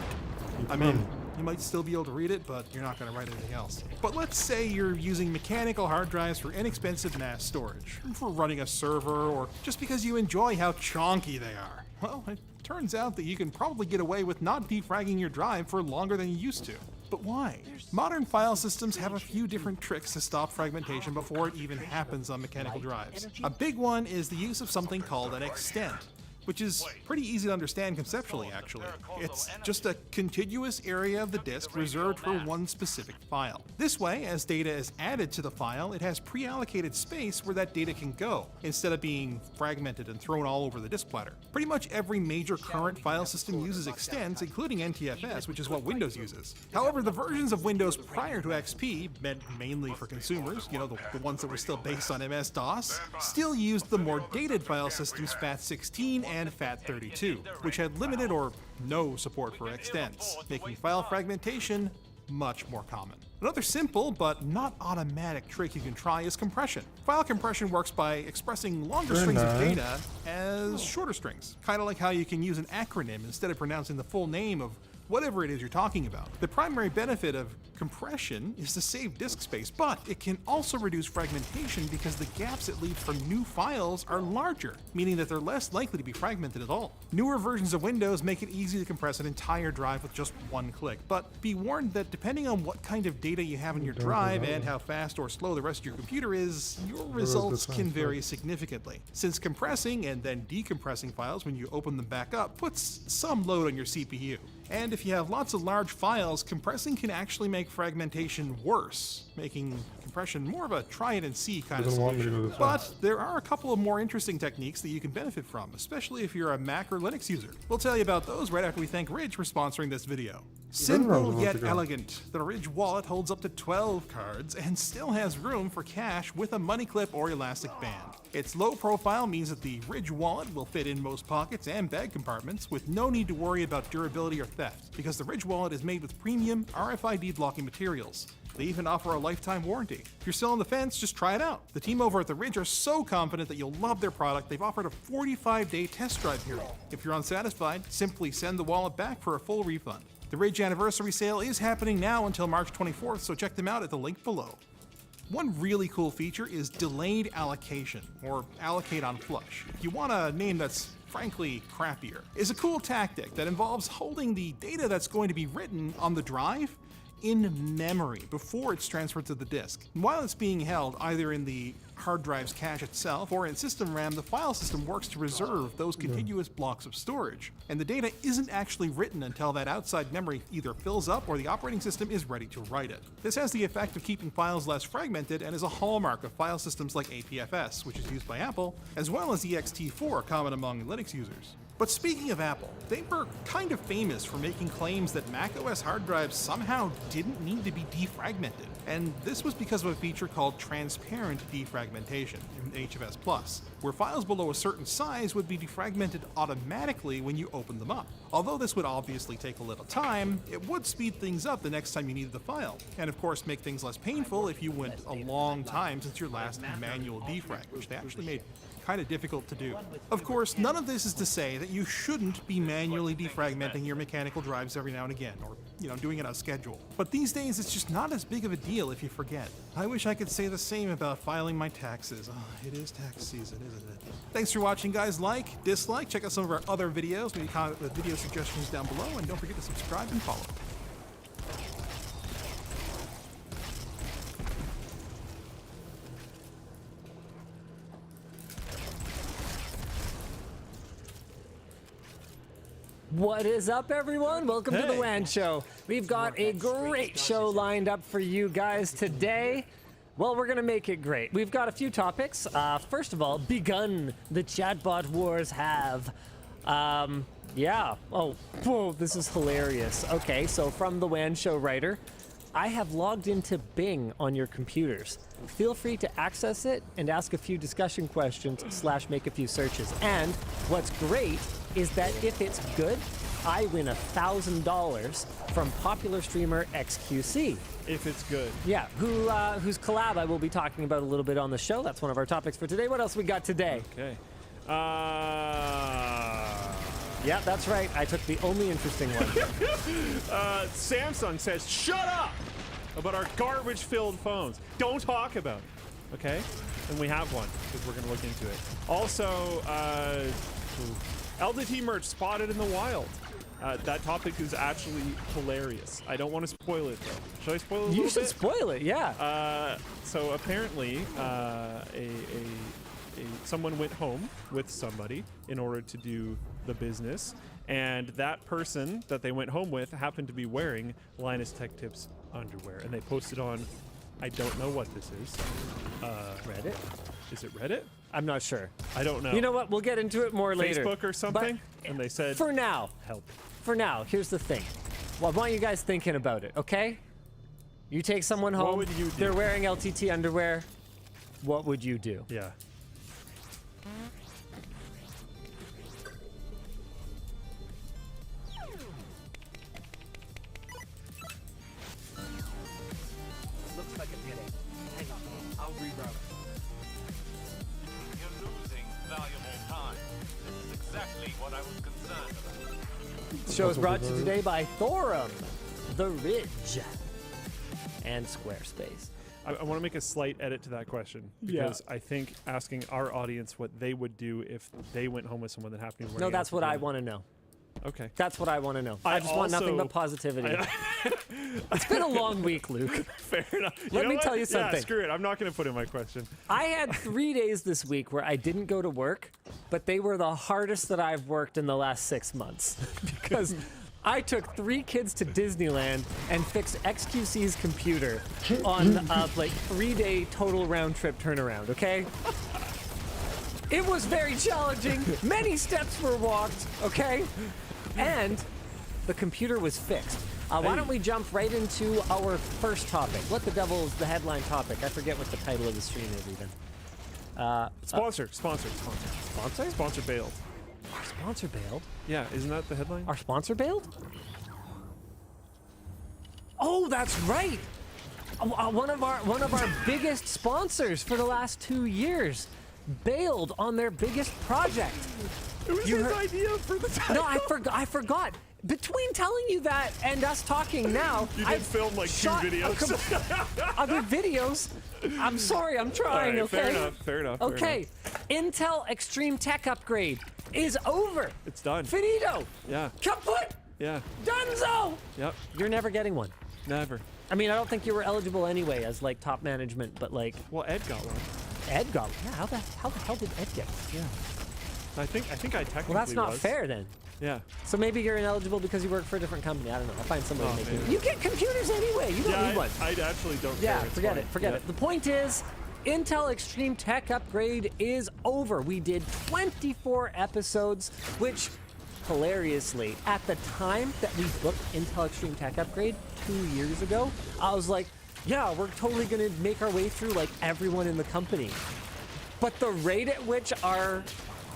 I mean, you might still be able to read it, but you're not going to write anything else. But let's say you're using mechanical hard drives for inexpensive NAS storage, for running a server, or just because you enjoy how chonky they are. Well, it turns out that you can probably get away with not defragging your drive for longer than you used to. But why? Modern file systems have a few different tricks to stop fragmentation before it even happens on mechanical drives. A big one is the use of something called an extent, which is pretty easy to understand conceptually, actually. It's just a contiguous area of the disk reserved for one specific file. This way, as data is added to the file, it has pre-allocated space where that data can go, instead of being fragmented and thrown all over the disk platter. Pretty much every major current file system uses extents, including NTFS, which is what Windows uses. However, the versions of Windows prior to XP, meant mainly for consumers, you know, the ones that were still based on MS-DOS, still used the more dated file systems FAT16 and FAT32, which had limited or no support for extents, making file fragmentation much more common. Another simple but not automatic trick you can try is compression. File compression works by expressing longer strings of data as shorter strings, kind of like how you can use an acronym instead of pronouncing the full name of whatever it is you're talking about. The primary benefit of compression is to save disk space, but it can also reduce fragmentation because the gaps it leaves for new files are larger, meaning that they're less likely to be fragmented at all. Newer versions of Windows make it easy to compress an entire drive with just one click, but be warned that depending on what kind of data you have in your drive and how fast or slow the rest of your computer is, your results can vary significantly, since compressing and then decompressing files when you open them back up puts some load on your CPU. And if you have lots of large files, compressing can actually make fragmentation worse, making compression more of a try it and see kind of solution. But there are a couple of more interesting techniques that you can benefit from, especially if you're a Mac or Linux user. We'll tell you about those right after we thank Ridge for sponsoring this video. Simple yet elegant, the Ridge wallet holds up to 12 cards and still has room for cash with a money clip or elastic band. Its low profile means that the Ridge wallet will fit in most pockets and bag compartments with no need to worry about durability or theft, because the Ridge wallet is made with premium RFID blocking materials. They even offer a lifetime warranty. If you're still on the fence, just try it out. The team over at The Ridge are so confident that you'll love their product, they've offered a 45-day test drive period. If you're unsatisfied, simply send the wallet back for a full refund. The Ridge anniversary sale is happening now until March 24th, so check them out at the link below. One really cool feature is delayed allocation, or allocate on flush. If you want a name that's frankly crappier, is a cool tactic that involves holding the data that's going to be written on the drive in memory before it's transferred to the disk. And while it's being held either in the hard drive's cache itself or in system RAM, the file system works to reserve those contiguous blocks of storage. And the data isn't actually written until that outside memory either fills up or the operating system is ready to write it. This has the effect of keeping files less fragmented and is a hallmark of file systems like APFS, which is used by Apple, as well as ext4, common among Linux users. But speaking of Apple, they were kind of famous for making claims that macOS hard drives somehow didn't need to be defragmented. And this was because of a feature called transparent defragmentation in HFS Plus, where files below a certain size would be defragmented automatically when you open them up. Although this would obviously take a little time, it would speed things up the next time you needed the file, and of course make things less painful if you went a long time since your last manual defrag, which they actually made kind of difficult to do. Of course, none of this is to say that that you shouldn't be manually defragmenting your mechanical drives every now and again, or, doing it on schedule. But these days, it's just not as big of a deal if you forget. I wish I could say the same about filing my taxes. Oh, it is tax season, isn't it? Thanks for watching, guys. Like, dislike, check out some of our other videos, maybe comment with video suggestions down below, and don't forget to subscribe and follow. What is up, everyone? Welcome to the WAN Show. We've got a great show lined up for you guys today. Well, we're going to make it great. We've got a few topics. First of all, begun the chatbot wars have. Yeah. Oh, whoa, this is hilarious. Okay, so from the WAN Show writer, I have logged into Bing on your computers. Feel free to access it and ask a few discussion questions / make a few searches. And what's great is that if it's good, I win $1,000 from popular streamer XQC. If it's good. Yeah, whose collab I will be talking about a little bit on the show. That's one of our topics for today. What else we got today? Okay. Yeah, that's right. I took the only interesting one. Samsung says, shut up about our garbage-filled phones. Don't talk about it, okay? And we have one, because we're going to look into it. Also, LDT merch spotted in the wild. That topic is actually hilarious. I don't want to spoil it, though. Should I spoil it a little bit? You should spoil it, yeah. So apparently, someone went home with somebody in order to do the business, and that person that they went home with happened to be wearing Linus Tech Tips underwear, and they posted on, I don't know what this is. Reddit? Is it Reddit? I'm not sure. I don't know. You know what? We'll get into it more later. Facebook or something? But and they said, for now, help. For now, here's the thing. Well, I want you guys thinking about it, okay? You take someone home, What would you do? They're wearing LTT underwear. What would you do? Yeah. Looks like a headache. Hang on, I'll reroute. You're losing valuable time. This is exactly what I was concerned about. The show is brought to you today by Thorum, The Ridge, and Squarespace. I want to make a slight edit to that question, because I think asking our audience what they would do if they went home with someone that happened to be wearing No, that's what I LTT. want to know. Okay. That's what I want to know. I just want nothing but positivity. It's been a long week, Luke. Fair enough. Let me tell you something. Yeah, screw it. I'm not going to put in my question. I had 3 days this week where I didn't go to work, but they were the hardest that I've worked in the last 6 months. Because I took 3 kids to Disneyland and fixed XQC's computer on a 3-day total round trip turnaround, okay? It was very challenging. Many steps were walked, okay? And the computer was fixed. Why don't we jump right into our first topic? What the devil is the headline topic? I forget what the title of the stream is even. Sponsor bailed. Our sponsor bailed? Yeah, isn't that the headline? Our sponsor bailed? Oh, that's right. One of our biggest sponsors for the last 2 years bailed on their biggest project. It was his idea for the title. No, I forgot. Between telling you that and us talking now, You did film like 2 videos. Other videos. I'm sorry, I'm trying, All right, okay? Fair enough. Okay, Intel Extreme Tech Upgrade is over. It's done. Finito. Yeah. Kaput. Yeah. Dunzo. Yep. You're never getting one. Never. I mean, I don't think you were eligible anyway as top management, but Well, Ed got one. Ed got one. Yeah, how the hell did Ed get one? Yeah. I think I technically Well, that's not was. fair then. Yeah. So maybe you're ineligible because you work for a different company. I don't know. I'll find somebody to make maybe. it. You get computers anyway. You don't need one. I actually don't care. Yeah, It's forget fine. it. Forget it. The point is, Intel Extreme Tech Upgrade is over. We did 24 episodes, which, hilariously, at the time that we booked Intel Extreme Tech Upgrade 2 years ago, I was like, yeah, we're totally going to make our way through everyone in the company. But the rate at which our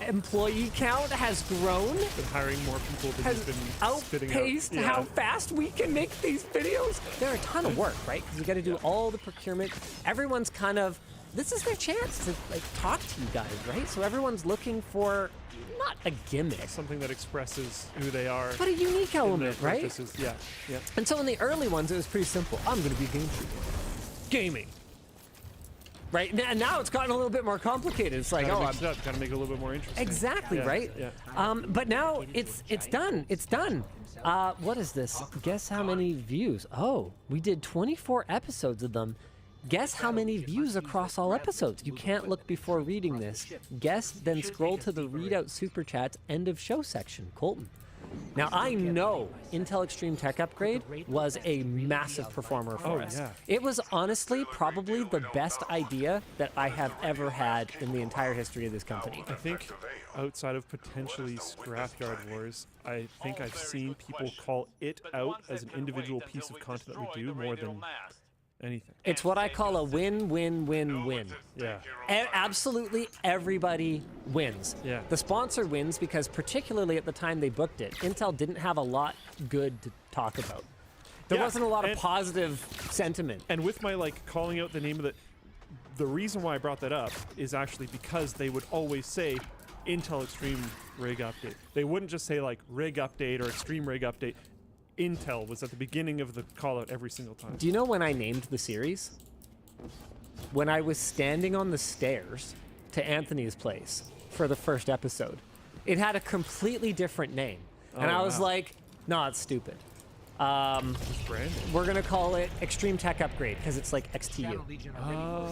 employee count has grown, Been hiring more people than has you've been spitting out. outpaced how fast we can make these videos. They're a ton of work, right? Because you got to do all the procurement. Everyone's kind of, this is their chance to like talk to you guys, right? So everyone's looking for not a gimmick, Something that expresses who they are. but a unique in their element, right? purposes. Yeah, yeah. And so in the early ones, it was pretty simple. I'm going to be a game streamer. Gaming. Right? And now it's gotten a little bit more complicated. It's like, Gotta mix it up, gotta make it a little bit more interesting. exactly, Yeah, right? Yeah. But now it's done. It's done. What is this? Guess how many views? Oh, we did 24 episodes of them. Guess how many views across all episodes? You can't look before reading this. Guess, then scroll to the readout super chats end of show section. Colton. Now I know Intel Extreme Tech Upgrade was a massive performer for us. yeah. It was honestly probably the best idea that I have ever had in the entire history of this company. I think outside of potentially Scrapyard Wars, I think I've seen people call it out as an individual piece of content that we do more than anything. It's what I call a win-win-win-win. Yeah. Absolutely everybody wins. Yeah. The sponsor wins because particularly at the time they booked it, Intel didn't have a lot good to talk about. There Yeah, wasn't a lot of and- positive sentiment. And with my like calling out the name of the reason why I brought that up is actually because they would always say Intel Extreme Rig Update. They wouldn't just say like Rig Update or Extreme Rig Update. Intel was at the beginning of the call out every single time. Do you know when I named the series? When I was standing on the stairs to Anthony's place for the first episode. It had a completely different name. And I was like, no, it's stupid. We're gonna call it Extreme Tech Upgrade because it's like XTU,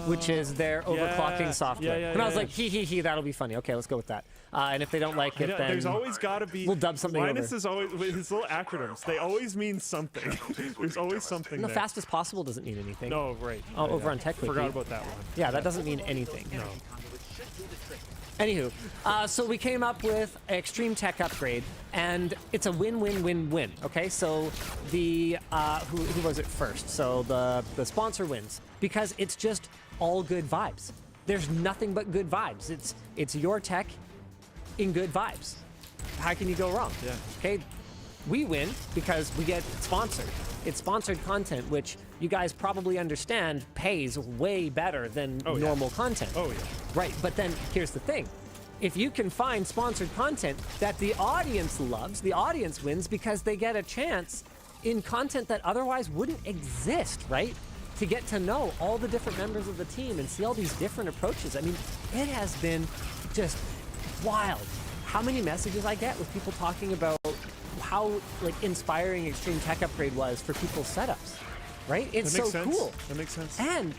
which is their overclocking software. And I was like, he, that'll be funny. Okay, let's go with that. And if they don't like it, then there's always got to be. we'll dub something Linus over. is always with his little acronyms. They always mean something. There's always something. The there. fastest possible doesn't mean anything. No, right. Oh, over on Tech Forgot about that one. Yeah, that doesn't mean anything. No. Anywho, so we came up with Extreme Tech Upgrade, and it's a win-win-win-win. Okay, so the who was it first? So the sponsor wins because it's just all good vibes. There's nothing but good vibes. It's your tech in good vibes. How can you go wrong? Yeah. Okay, we win because we get sponsored. It's sponsored content, which you guys probably understand pays way better than normal content. Oh yeah. Right, but then here's the thing. If you can find sponsored content that the audience loves, the audience wins because they get a chance in content that otherwise wouldn't exist, right? To get to know all the different members of the team and see all these different approaches. I mean, it has been just wild. How many messages I get with people talking about how like inspiring Extreme Tech Upgrade was for people's setups, right? It's That makes so sense. cool. That makes sense. And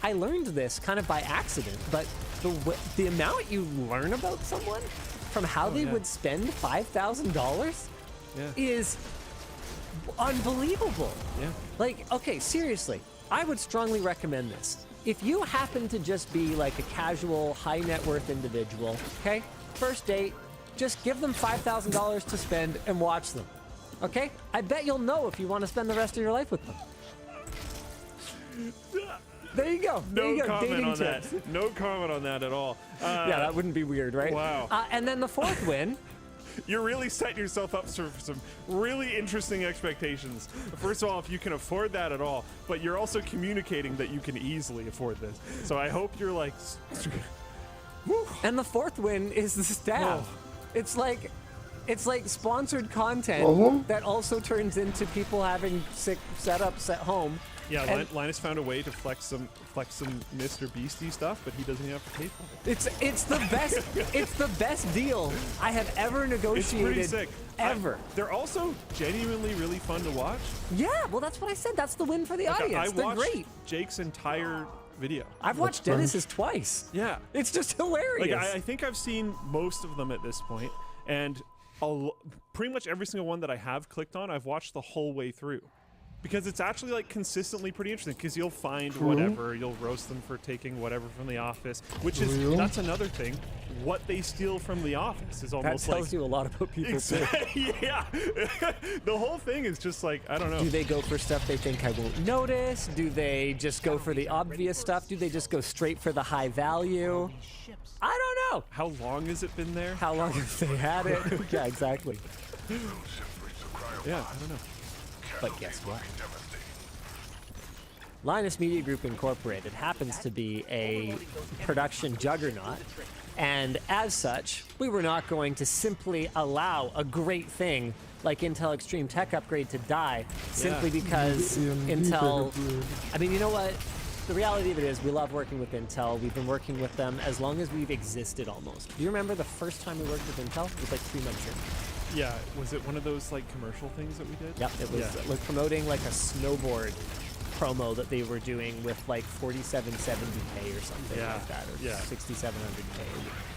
I learned this kind of by accident, but the amount you learn about someone from how they would spend $5,000 is unbelievable. Yeah. Like, okay, seriously, I would strongly recommend this. If you happen to just be like a casual, high net worth individual, okay, first date, just give them $5,000 to spend and watch them. Okay? I bet you'll know if you want to spend the rest of your life with them. There you go. There No you go. comment Dating on tips. that. No comment on that at all. Yeah, that wouldn't be weird, right? Wow. And then the fourth win. You're really setting yourself up for some really interesting expectations. First of all, if you can afford that at all, but you're also communicating that you can easily afford this. So I hope you're like. And the fourth win is the staff. It's like sponsored content that also turns into people having sick setups at home. Yeah, And Linus found a way to flex some Mr. Beastie stuff, but he doesn't have to pay for it. It's the best it's the best deal I have ever It's negotiated. pretty sick. Ever. They're also genuinely really fun to watch. Yeah, well that's what I said. That's the win for the audience. I They're watched great. Jake's entire video. I've watched Dennis's twice. Yeah. It's just hilarious. Like I think I've seen most of them at this point, and pretty much every single one that I have clicked on, I've watched the whole way through. Because it's actually like consistently pretty interesting. Because you'll find whatever, you'll roast them for taking whatever from The Office, which is that's another thing. What they steal from The Office is almost that tells you a lot about people too. Yeah, the whole thing is just like I don't know. Do they go for stuff they think I won't notice? Do they just go for the obvious stuff? Do they just go straight for the high value? I don't know. How long has it been there? How long have they had it? Yeah, exactly. Yeah, I don't know. But guess what? Linus Media Group Incorporated happens to be a production juggernaut, and as such, we were not going to simply allow a great thing like Intel Extreme Tech Upgrade to die simply because Intel... I mean, you know what? The reality of it is we love working with Intel. We've been working with them as long as we've existed almost. Do you remember the first time we worked with Intel? It was like 3 months in. Yeah, was it one of those like commercial things that we did? Yep, it was like promoting like a snowboard promo that they were doing with like 4770K or something like that, or 6700K.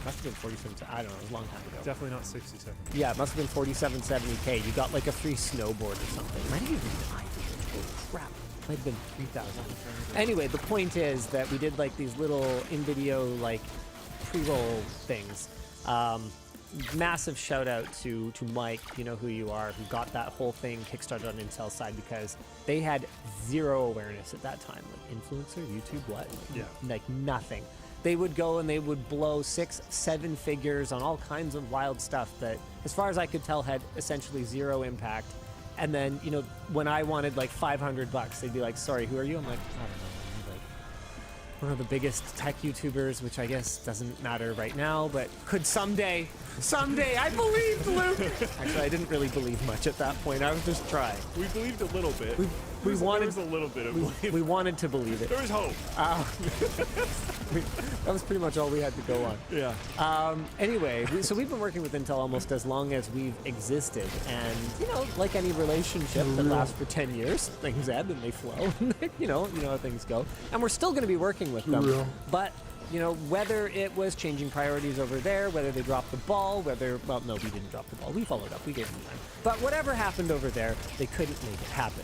Must have been 47. I don't know. It was a long time ago. Definitely not 67. Yeah, it must have been 4770K. You got like a free snowboard or something. Might have even been 900. Holy crap! Might have been 3,000. Anyway, the point is that we did like these little in-video like pre-roll things. Massive shout out to Mike, you know who you are, who got that whole thing kickstarted on Intel's side because they had zero awareness at that time. Like influencer, YouTube, what? Like nothing. They would go and they would blow 6-7 figures on all kinds of wild stuff that, as far as I could tell, had essentially zero impact. And then, you know, when I wanted like $500, they'd be like, sorry, who are you? I'm like, I don't know. One of the biggest tech YouTubers, which I guess doesn't matter right now, but could someday, I believed, Luke! Actually, I didn't really believe much at that point. I was just trying. We believed a little bit. We wanted there was a little bit of belief. We wanted to believe it. There was hope. That was pretty much all we had to go on. Yeah. Anyway, so we've been working with Intel almost as long as we've existed, and you know, like any relationship that lasts for 10 years, things ebb and they flow. you know how things go, and we're still going to be working with them. But you know, whether it was changing priorities over there, whether they dropped the ball, well, no, we didn't drop the ball. We followed up. We gave them time. But whatever happened over there, they couldn't make it happen.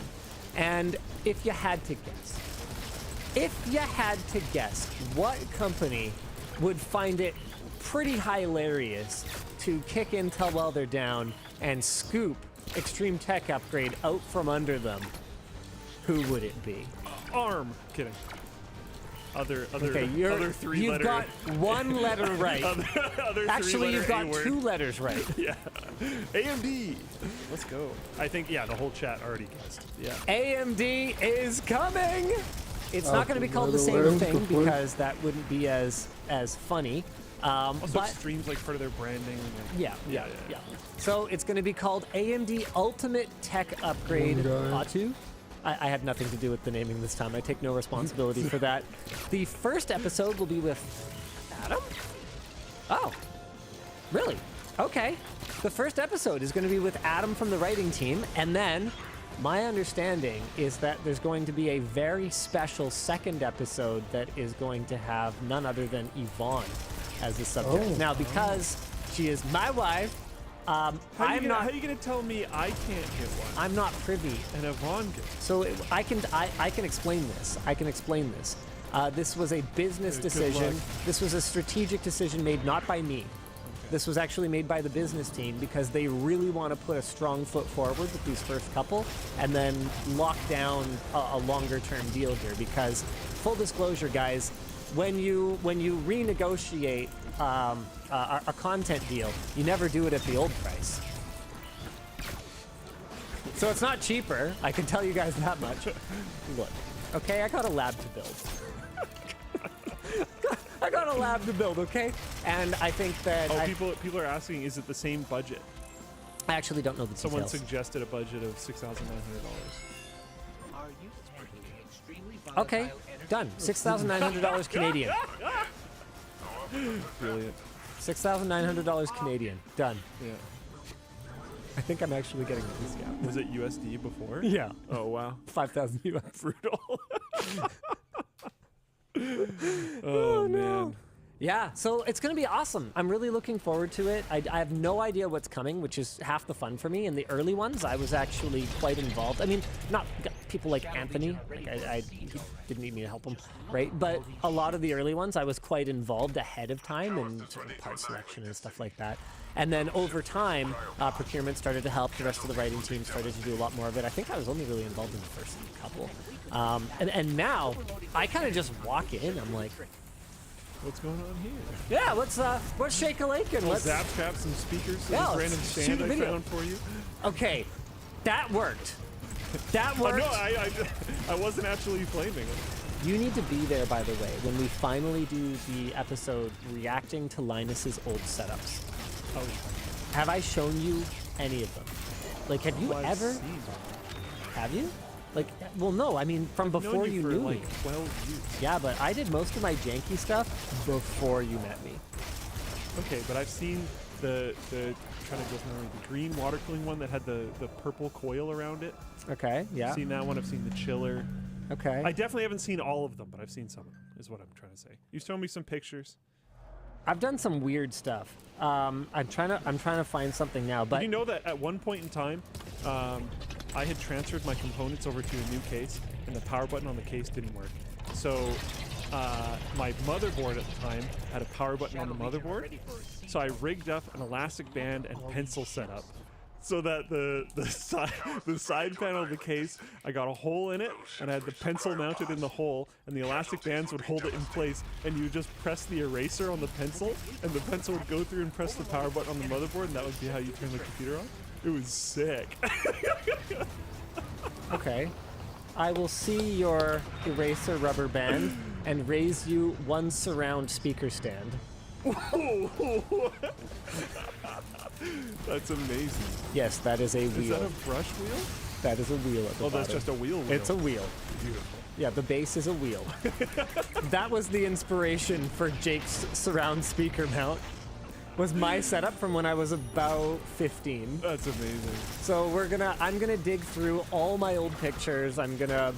And if you had to guess, what company would find it pretty hilarious to kick Intel while they're down and scoop Extreme Tech Upgrade out from under them, who would it be? ARM. Kidding. Other three you've letter. got one letter right. Actually, you've got A-word. 2 letters right. Yeah. AMD. Let's go. I think, the whole chat already guessed. Yeah. AMD is coming! It's not going to be called the same thing because that wouldn't be as funny. Also, but streams like part of their branding. Yeah. So it's going to be called AMD Ultimate Tech Upgrade A2. I had nothing to do with the naming this time. I take no responsibility for that. The first episode will be with Adam? Oh, really? Okay. The first episode is going to be with Adam from the writing team, and then my understanding is that there's going to be a very special second episode that is going to have none other than Yvonne as the subject. Now, because she is my wife, how are you gonna tell me I can't get one? I'm not privy. And Yvonne gets. So I can explain this. This was a business decision. This was a strategic decision made not by me. This was actually made by the business team because they really want to put a strong foot forward with these first couple and then lock down a longer term deal here. Because full disclosure, guys, when you renegotiate a content deal, you never do it at the old price. So it's not cheaper, I can tell you guys that much. Look, okay, I got a lab to build. I got a lab to build, okay? And I think that... people are asking, is it the same budget? I actually don't know the details. Someone suggested a budget of $6,900. Okay, done. $6,900 Canadian. Brilliant. $6,900 Canadian. Done. Yeah. I think I'm actually getting a discount. Was it USD before? Yeah. Oh, wow. 5,000 US. Brutal. Oh, man. Yeah, so it's going to be awesome. I'm really looking forward to it. I have no idea what's coming, which is half the fun for me. In the early ones, I was actually quite involved. I mean, not people like Anthony. Like he didn't need me to help him, right? But a lot of the early ones, I was quite involved ahead of time in sort of part selection and stuff like that. And then over time, procurement started to help. The rest of the writing team started to do a lot more of it. I think I was only really involved in the first couple. And now, I kind of just walk in. I'm like... What's going on here? Yeah, let's shake a lake and let's zap trap some speakers to yeah, this random stand I found for you. Okay, that worked. That worked. No, I wasn't actually flaming it. You need to be there, by the way, when we finally do the episode reacting to Linus's old setups. Oh, Have I shown you any of them? Like, have you I've ever? seen them. Have you? Like, well, no. I mean, from Known before you for knew like me. 12 years. Yeah, but I did most of my janky stuff before you met me. Okay, but I've seen the trying to go from the green water cooling one that had the purple coil around it. Okay, yeah. I've seen that one. I've seen the chiller. Okay. I definitely haven't seen all of them, but I've seen some of them, is what I'm trying to say. You've shown me some pictures. I've done some weird stuff. I'm trying to find something now, but Did you know that at one point in time, I had transferred my components over to a new case, and the power button on the case didn't work. So my motherboard at the time had a power button on the motherboard. So I rigged up an elastic band and pencil setup, so that the side panel of the case, I got a hole in it, and I had the pencil mounted in the hole, and the elastic bands would hold it in place, and you would just press the eraser on the pencil, and the pencil would go through and press the power button on the motherboard, and that would be how you turn the computer on. It was sick. okay. I will see your eraser rubber band and raise you one surround speaker stand. That's amazing. Yes, that is a wheel. Is that a brush wheel? That is a wheel at the bottom. That's just a wheel. It's a wheel. Beautiful. Yeah, the base is a wheel. That was the inspiration for Jake's surround speaker mount. Was my setup from when I was about 15. That's amazing. So I'm gonna dig through all my old pictures. I'm gonna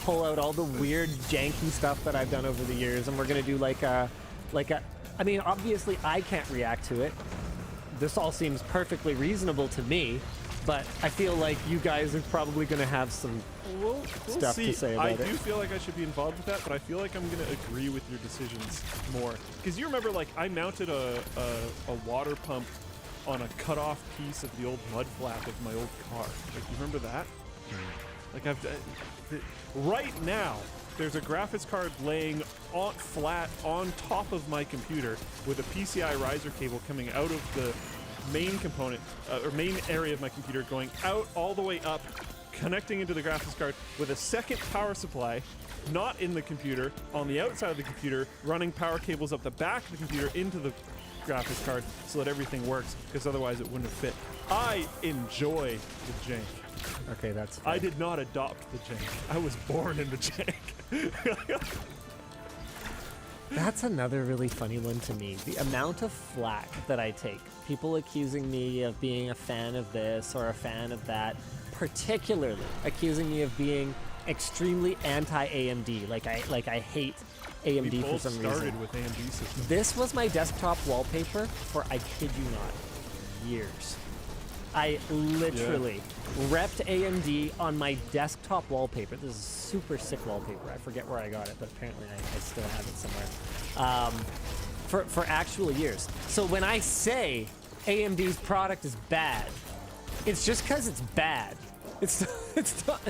pull out all the weird janky stuff that I've done over the years, and we're gonna do I mean, obviously I can't react to it. This all seems perfectly reasonable to me, but I feel like you guys are probably gonna have some stuff to say about it. I do feel like I should be involved with that, but I feel like I'm going to agree with your decisions more. Because you remember, like, I mounted a water pump on a cut-off piece of the old mud flap of my old car. Like, you remember that? Like, right now, there's a graphics card laying flat on top of my computer with a PCI riser cable coming out of the main component, or main area of my computer, going out all the way up, connecting into the graphics card with a second power supply, not in the computer, on the outside of the computer, running power cables up the back of the computer into the graphics card so that everything works, because otherwise it wouldn't have fit. I enjoy the jank. Okay, that's fair. I did not adopt the jank. I was born in the jank. That's another really funny one to me. The amount of flack that I take. People accusing me of being a fan of this or a fan of that. Particularly accusing me of being extremely anti-AMD. Like I hate AMD for some reason. We both started with AMD systems. This was my desktop wallpaper for, I kid you not, years. I literally repped AMD on my desktop wallpaper. This is super sick wallpaper. I forget where I got it, but apparently I still have it somewhere. For actual years. So when I say AMD's product is bad, it's just because it's bad. It's not.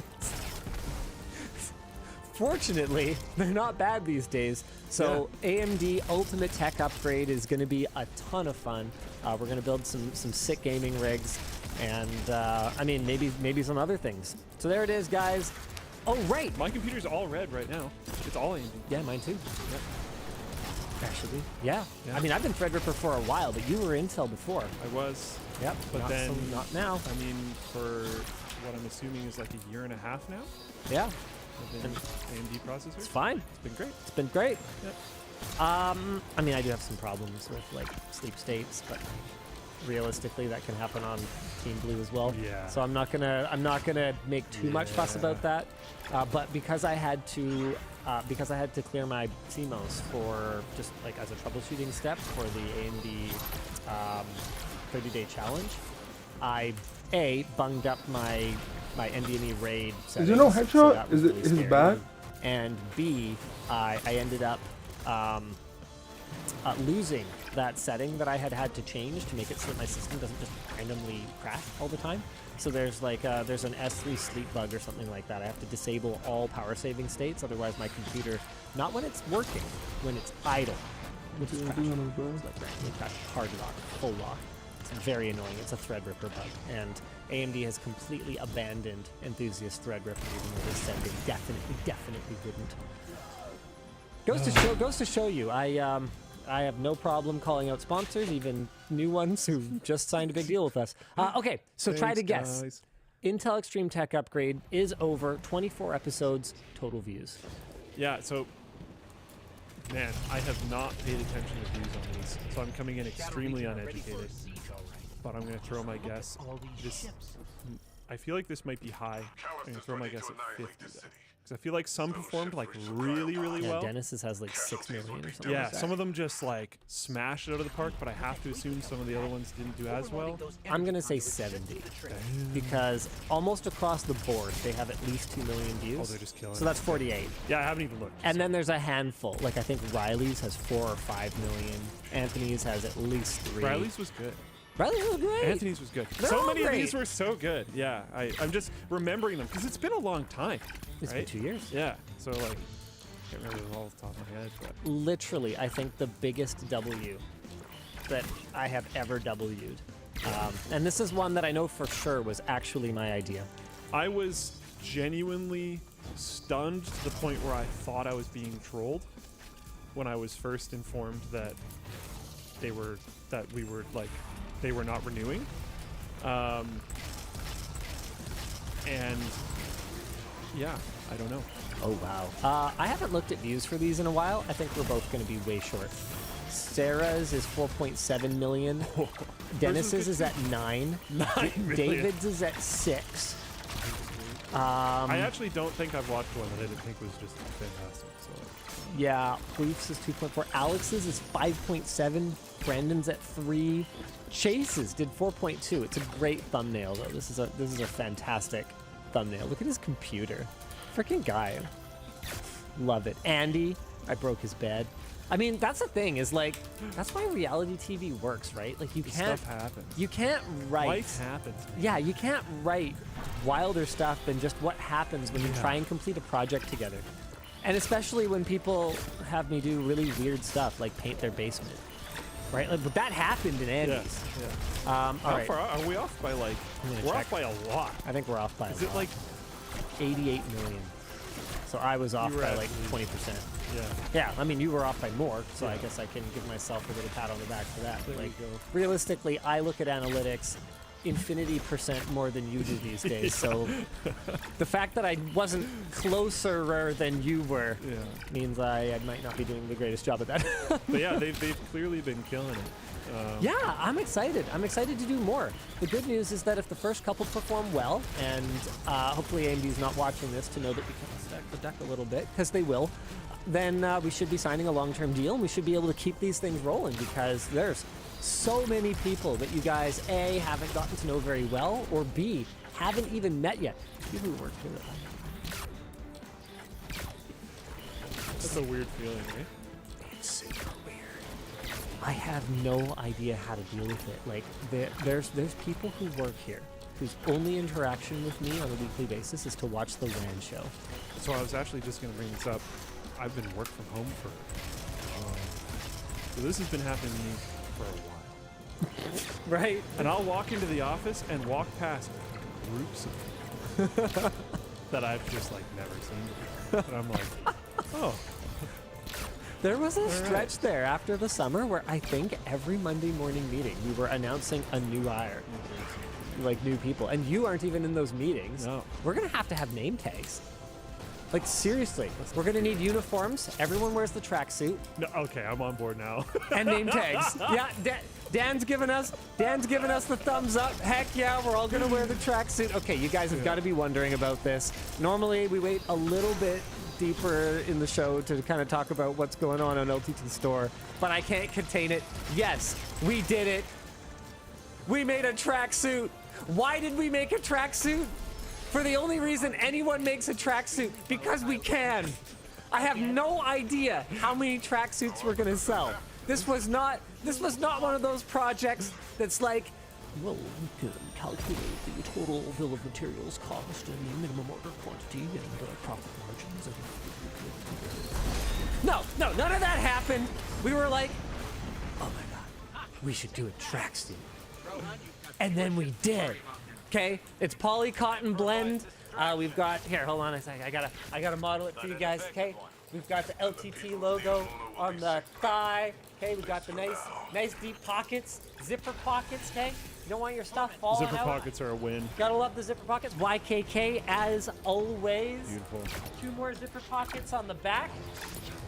Fortunately, they're not bad these days. So AMD Ultimate Tech Upgrade is going to be a ton of fun. We're going to build some sick gaming rigs, and I mean maybe some other things. So there it is, guys. Oh right, my computer's all red right now. It's all AMD. Yeah, mine too. Yep. Actually, yeah. I mean, I've been Threadripper for a while, but you were Intel before. I was. Yep. But then not now. I mean, for what I'm assuming is like a year and a half now. Yeah. With AMD processors. It's fine. It's been great. It's been great. Yep. I mean, I do have some problems with like sleep states, but realistically, that can happen on Team Blue as well. Yeah. So I'm not gonna make too much fuss about that. But because I had to clear my CMOS for just like as a troubleshooting step for the AMD 30-day challenge, I bunged up my NVMe RAID settings. Is there no so headshot? that was Is it really bad? And B, I ended up losing that setting that I had to change to make it so that my system doesn't just randomly crash all the time. So there's like there's an S3 sleep bug or something like that. I have to disable all power saving states, otherwise my computer, not when it's working, when it's idle, which is crashing. It's like randomly crash, hard lock, full lock. It's very annoying. It's a Threadripper bug, and AMD has completely abandoned enthusiast Threadripper, even though they said they definitely wouldn't. Goes to show you, I have no problem calling out sponsors, even new ones who just signed a big deal with us. Okay, so try to guess. Guys. Intel Extreme Tech Upgrade is over. 24 episodes, total views. Yeah, so, man, I have not paid attention to views on these, so I'm coming in extremely uneducated. But I'm going to throw my guess. I feel like this might be high. I'm going to throw my guess at 50, though. Because I feel like some performed like really well. Dennis's has like 6 million or something. Yeah, like that. some of them just like smashed it out of the park, but I have to assume some of the other ones didn't do as well. I'm gonna say 70 because almost across the board they have at least 2 million views. Oh, they're just killing So that's 48. Yeah, I haven't even looked. And then there's a handful. Like I think Riley's has 4 or 5 million. Anthony's has at least 3. Riley's was good. Riley's was great. Anthony's was good. They're So all many great. of these were so good. Yeah, I'm just remembering them because it's been a long time. It's right? been 2 years. Yeah, so like, I can't remember them all off the top of my head. But Literally, I think the biggest W that I have ever W'd. And this is one that I know for sure was actually my idea. I was genuinely stunned to the point where I thought I was being trolled when I was first informed that they were not renewing. And yeah, I don't know. Oh, wow. I haven't looked at views for these in a while. I think we're both going to be way short. Sarah's is 4.7 million. Dennis's is at 9. 9 million. David's is at 6. I actually don't think I've watched one that I didn't think was just fantastic. So Yeah, Queef's is 2.4. Alex's is 5.7. Brandon's at 3. Chase's did 4.2. It's a great thumbnail, though. This is a fantastic thumbnail. Look at his computer. Freaking guy. Love it. Andy, I broke his bed. I mean, that's the thing, is like, that's why reality TV works, right? Like, you can't... Stuff happens. You can't write... Life happens. Man. Yeah, you can't write wilder stuff than just what happens when you try and complete a project together. And especially when people have me do really weird stuff, like paint their basement. Right? Like, but that happened in Andy's. Yeah. All How right. far are we off by, like... We're off by a lot. I think we're off by a lot. Is it like... 88 million. So I was off by like 20%. Yeah. Yeah, I mean, you were off by more, so I guess I can give myself a little pat on the back for that. But There like, you go. realistically, I look at analytics infinity % more than you do these days. So the fact that I wasn't closer than you were means I might not be doing the greatest job at that. But yeah, they've clearly been killing it. Yeah, I'm excited. I'm excited to do more. The good news is that if the first couple perform well, and hopefully AMD's not watching this to know that we can stack the deck a little bit, because they will, then we should be signing a long-term deal, and we should be able to keep these things rolling, because there's so many people that you guys, A, haven't gotten to know very well, or B, haven't even met yet. People who work here. That's a weird feeling, right? It's super weird. I have no idea how to deal with it. Like, there's people who work here whose only interaction with me on a weekly basis is to watch the WAN show. So I was actually just going to bring this up. I've been work from home for so this has been happening to me for a while. Right? And I'll walk into the office and walk past groups of people that I've just like never seen before. And I'm like, oh. There was a stretch there after the summer where I think every Monday morning meeting we were announcing a new hire. Like new people. And you aren't even in those meetings. No. We're going to have name tags. Like, seriously. We're going to need uniforms. Everyone wears the tracksuit. No, okay, I'm on board now. And name tags. Yeah, Dan's giving us the thumbs up. Heck yeah, we're all going to wear the tracksuit. Okay, you guys have got to be wondering about this. Normally, we wait a little bit deeper in the show to kind of talk about what's going on LTT Store, but I can't contain it. Yes, we did it. We made a tracksuit. Why did we make a tracksuit? For the only reason anyone makes a tracksuit, because we can. I have no idea how many tracksuits we're gonna sell. This was not one of those projects that's like, well, we can calculate the total bill of materials cost and the minimum order quantity and the profit margins. No, none of that happened. We were like, oh my god, we should do a tracksuit. And then we did. Okay, it's poly cotton blend. We've got here. Hold on a second. I gotta model it for you guys. Okay, we've got the LTT logo on the thigh. Okay, we got the nice deep pockets, zipper pockets. Okay, you don't want your stuff falling out. Zipper pockets are a win. Gotta love the zipper pockets. YKK as always. Beautiful. 2 more zipper pockets on the back.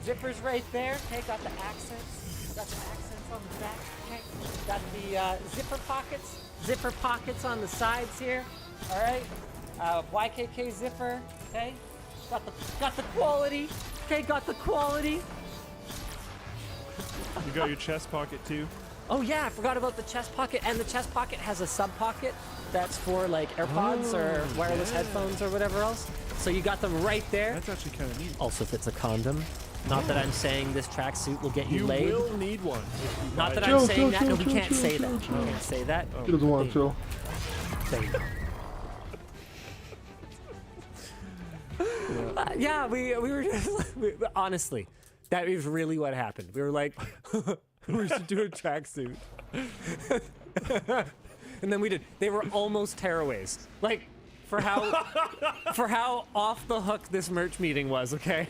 Zippers right there. Okay, got the accents. Got the accents on the back. Okay, got the zipper pockets on the sides here. All right, YKK zipper. Okay, got the quality. Okay, got the quality. You got your chest pocket too. Oh yeah, I forgot about the chest pocket, and the chest pocket has a sub pocket that's for like AirPods or wireless headphones or whatever else. So you got them right there. That's actually kind of neat. Also fits a condom. Not that I'm saying this tracksuit will get you laid. You will need one. Not that I'm saying that. No, we can't say that. We can't say that. He doesn't want to chill. There you go. Yeah, we were just honestly, that is really what happened. We were like, we should do a tracksuit. And then we did. They were almost tearaways. Like, for how off the hook this merch meeting was, okay?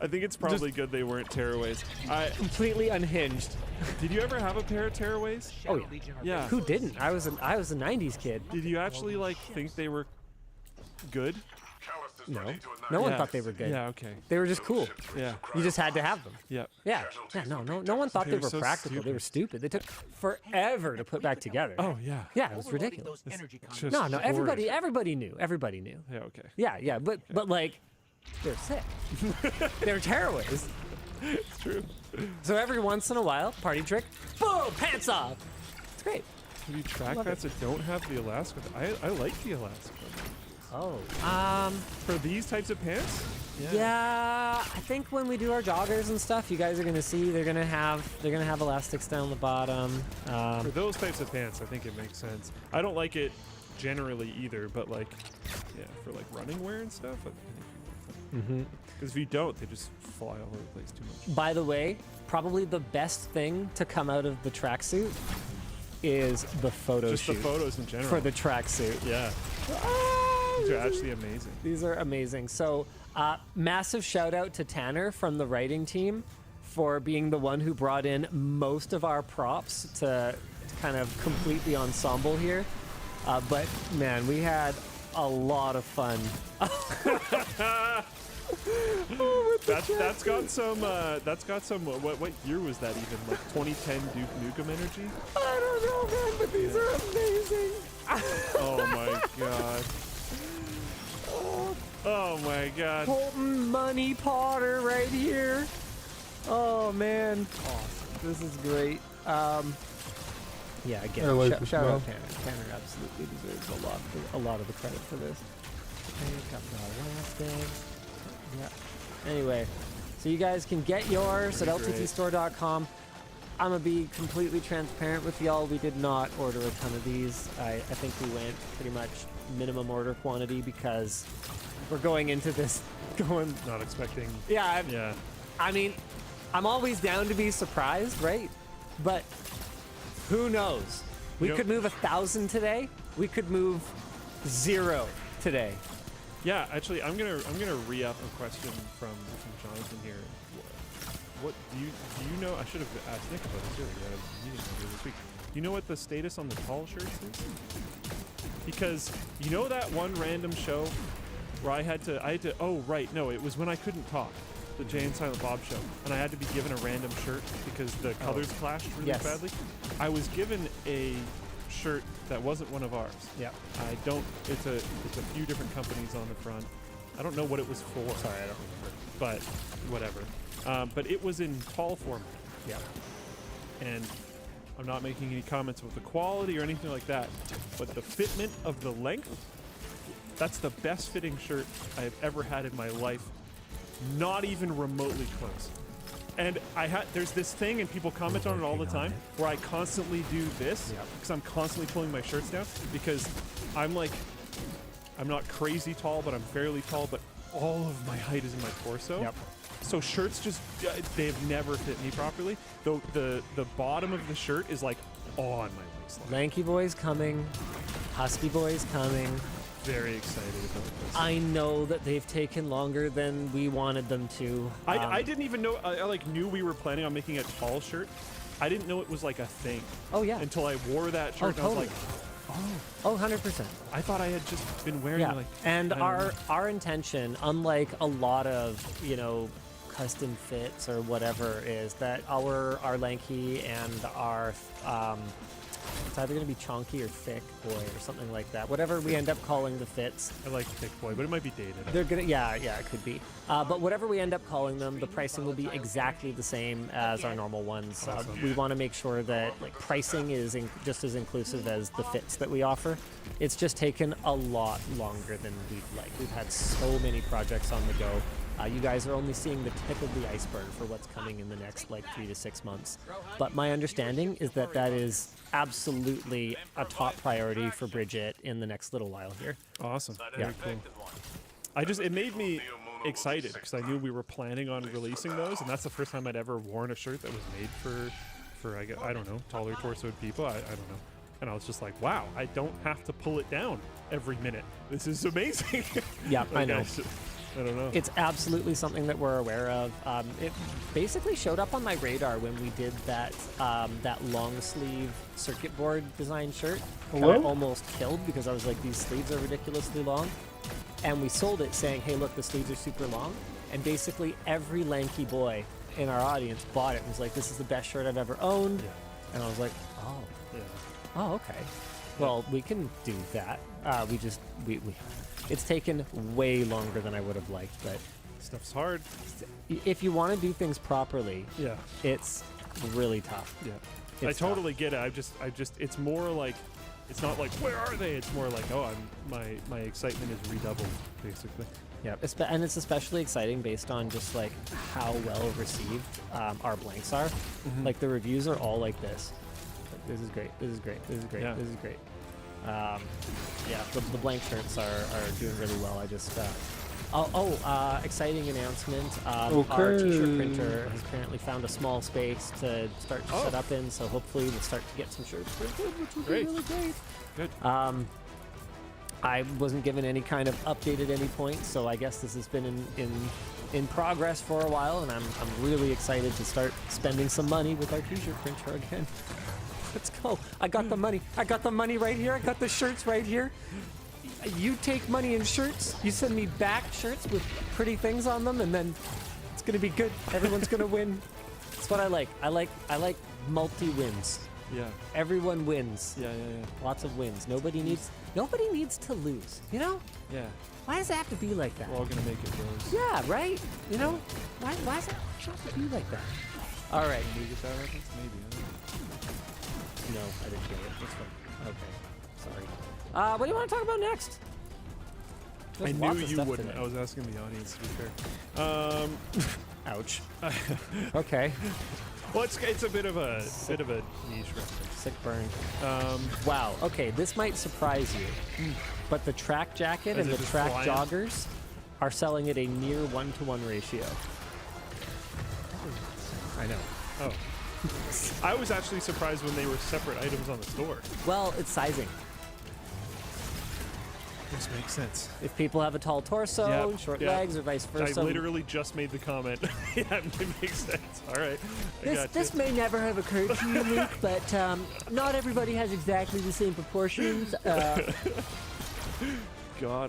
I think it's probably good they weren't tearaways. Completely unhinged. Did you ever have a pair of tearaways? Oh yeah. Yeah. Who didn't? I was a 90s kid. Did you actually like think they were good? No. No one thought they were good. Yeah, okay. They were just cool. Yeah. You just had to have them. Yeah. Yeah. Yeah, no one thought they were so practical. They stupid. were stupid. They took forever to put back together. Oh yeah. Yeah, it was ridiculous. Just No, horrid. everybody knew. Everybody knew. Yeah, okay. Yeah, but like they're sick. They're tearaways. It's true. So every once in a while, party trick, boom, pants off. It's great. Have you track Love pants that don't have the Alaska? I like the Alaska. Oh. For these types of pants? Yeah, I think when we do our joggers and stuff, you guys are gonna see they're gonna have elastics down the bottom. For those types of pants, I think it makes sense. I don't like it generally either, but like, yeah, for like running wear and stuff, I think because if you don't, they just fly all over the place too much. By the way, probably the best thing to come out of the tracksuit is the photo Just shoot the photos in general. for the tracksuit. Yeah. These are actually amazing. These are amazing. So, massive shout out to Tanner from the writing team for being the one who brought in most of our props to kind of complete the ensemble here. But man, we had a lot of fun. That's got some. What year was that even? Like 2010 Duke Nukem energy? I don't know, man, but these are amazing. Oh my god. Oh my god. Colton Money Potter right here. Oh man. Awesome. This is great. Yeah, again, I like this shout out now. Tanner. Tanner absolutely deserves a lot of the credit for this. Okay, got the elastic. Yeah. Anyway, so you guys can get yours at lttstore.com. I'm gonna be completely transparent with y'all. We did not order a ton of these. I think we went pretty much minimum order quantity because we're going into this going. Not expecting. Yeah. Yeah. I mean, I'm always down to be surprised, right? But who knows? We could move 1,000 today. We could move 0 today. Yeah, actually, I'm gonna re-up a question from Jonathan here. What do you know? I should have asked Nick about this earlier. I had a meeting earlier this week. Do you know what the status on the tall shirts is? Because you know that one random show where I had to. Oh right, no, it was when I couldn't talk. The Jay and Silent Bob show, and I had to be given a random shirt because the colors clashed really badly. I was given a shirt that wasn't one of ours. Yeah. I don't. It's a few different companies on the front. I don't know what it was for. Sorry, I don't remember. But whatever. But it was in tall format. Yeah. And I'm not making any comments with the quality or anything like that, but the fitment of the length, that's the best fitting shirt I've ever had in my life. Not even remotely close. And there's this thing, and people comment on it all the time, where I constantly do this, because I'm constantly pulling my shirts down, because I'm not crazy tall, but I'm fairly tall, but all of my height is in my torso. Yep. So shirts just, they've never fit me properly. The bottom of the shirt is like on my looks like. Lanky boy's coming. Husky boy's coming. Very excited about this. I know that they've taken longer than we wanted them to. I didn't even know. I like knew we were planning on making a tall shirt. I didn't know it was like a thing. Oh yeah. Until I wore that shirt. Oh, and I was totally. like, 100%. I thought I had just been wearing Yeah. like. And I don't know. our intention, unlike a lot of, custom fits or whatever, is that our lanky and our it's either going to be chonky or thick boy or something like that. Whatever we end up calling the fits. I like thick boy, but it might be dated. They're gonna, yeah, it could be. But whatever we end up calling them, the pricing will be exactly the same as our normal ones. We want to make sure that pricing is just as inclusive as the fits that we offer. It's just taken a lot longer than we'd like. We've had so many projects on the go. You guys are only seeing the tip of the iceberg for what's coming in the next 3 to 6 months. But my understanding is that is absolutely a top priority for Bridget in the next little while here. Awesome. Yeah. Very cool. It made me excited because I knew we were planning on releasing those, and that's the first time I'd ever worn a shirt that was made for I don't know, taller torsoed people. I don't know. And I was just like, wow, I don't have to pull it down every minute. This is amazing. Yeah, I know. I don't know. It's absolutely something that we're aware of. It basically showed up on my radar when we did that long sleeve circuit board design shirt. That I almost killed because I was like, these sleeves are ridiculously long. And we sold it saying, hey, look, the sleeves are super long. And basically every lanky boy in our audience bought it and was like, this is the best shirt I've ever owned. Yeah. And I was like, oh. Yeah. Oh, okay. Well, we can do that. It's taken way longer than I would have liked, but stuff's hard. If you want to do things properly, yeah, it's really tough. Yeah, I totally get it. I just, it's more like, it's not like where are they? It's more like, oh, my excitement is redoubled, basically. Yeah, and it's especially exciting based on just how well received our blanks are. Mm-hmm. The reviews are all like this. This is great. This is great. This is great. Yeah. This is great. The blank shirts are doing really well. I just exciting announcement. Our t-shirt printer has currently found a small space to start to set up in, so hopefully we'll start to get some shirts printed, which will be really great. Good. I wasn't given any kind of update at any point, so I guess this has been in progress for a while, and I'm really excited to start spending some money with our t-shirt printer again. Let's go. I got the money. I got the money right here. I got the shirts right here. You take money in shirts. You send me back shirts with pretty things on them, and then it's gonna be good. Everyone's gonna win. That's what I like. I like multi-wins. Yeah. Everyone wins. Yeah. Lots of wins. Nobody needs to lose. You know? Yeah. Why does it have to be like that? We're all gonna make it, bros. Yeah, right? You know? Why does it have to be like that? All right. Did you get that reference? Maybe. I don't know. No, I didn't get it. That's fine. Okay. Sorry. What do you want to talk about next? I knew you wouldn't. Today. I was asking the audience, to be fair. Ouch. Okay. Well, it's a bit of a niche reference. Sick burn. Wow. Okay, this might surprise you, but the track jacket and the track joggers are selling at a near 1-to-1 ratio. I know. Oh. I was actually surprised when they were separate items on the store. Well, it's sizing. This makes sense. If people have a tall torso, short legs, or vice versa. I literally just made the comment. Yeah, it makes sense. All right. This may never have occurred to you, Luke, but not everybody has exactly the same proportions. Got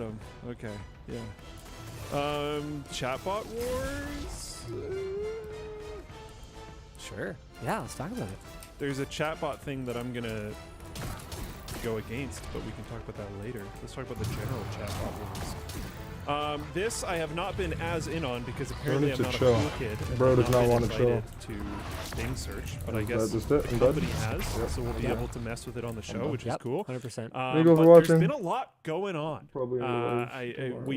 him. Okay. Yeah. Chatbot Wars? Sure. Yeah, let's talk about it. There's a chatbot thing that I'm gonna go against, but we can talk about that later. Let's talk about the general chatbot wars. This I have not been as in on because apparently I'm not a cool kid. Bro does not want to chill. To Bing search, but I guess somebody has, so we'll be able to mess with it on the show, which is cool. 100%. Thank you for watching. There's been a lot going on. Probably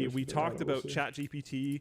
we talked about ChatGPT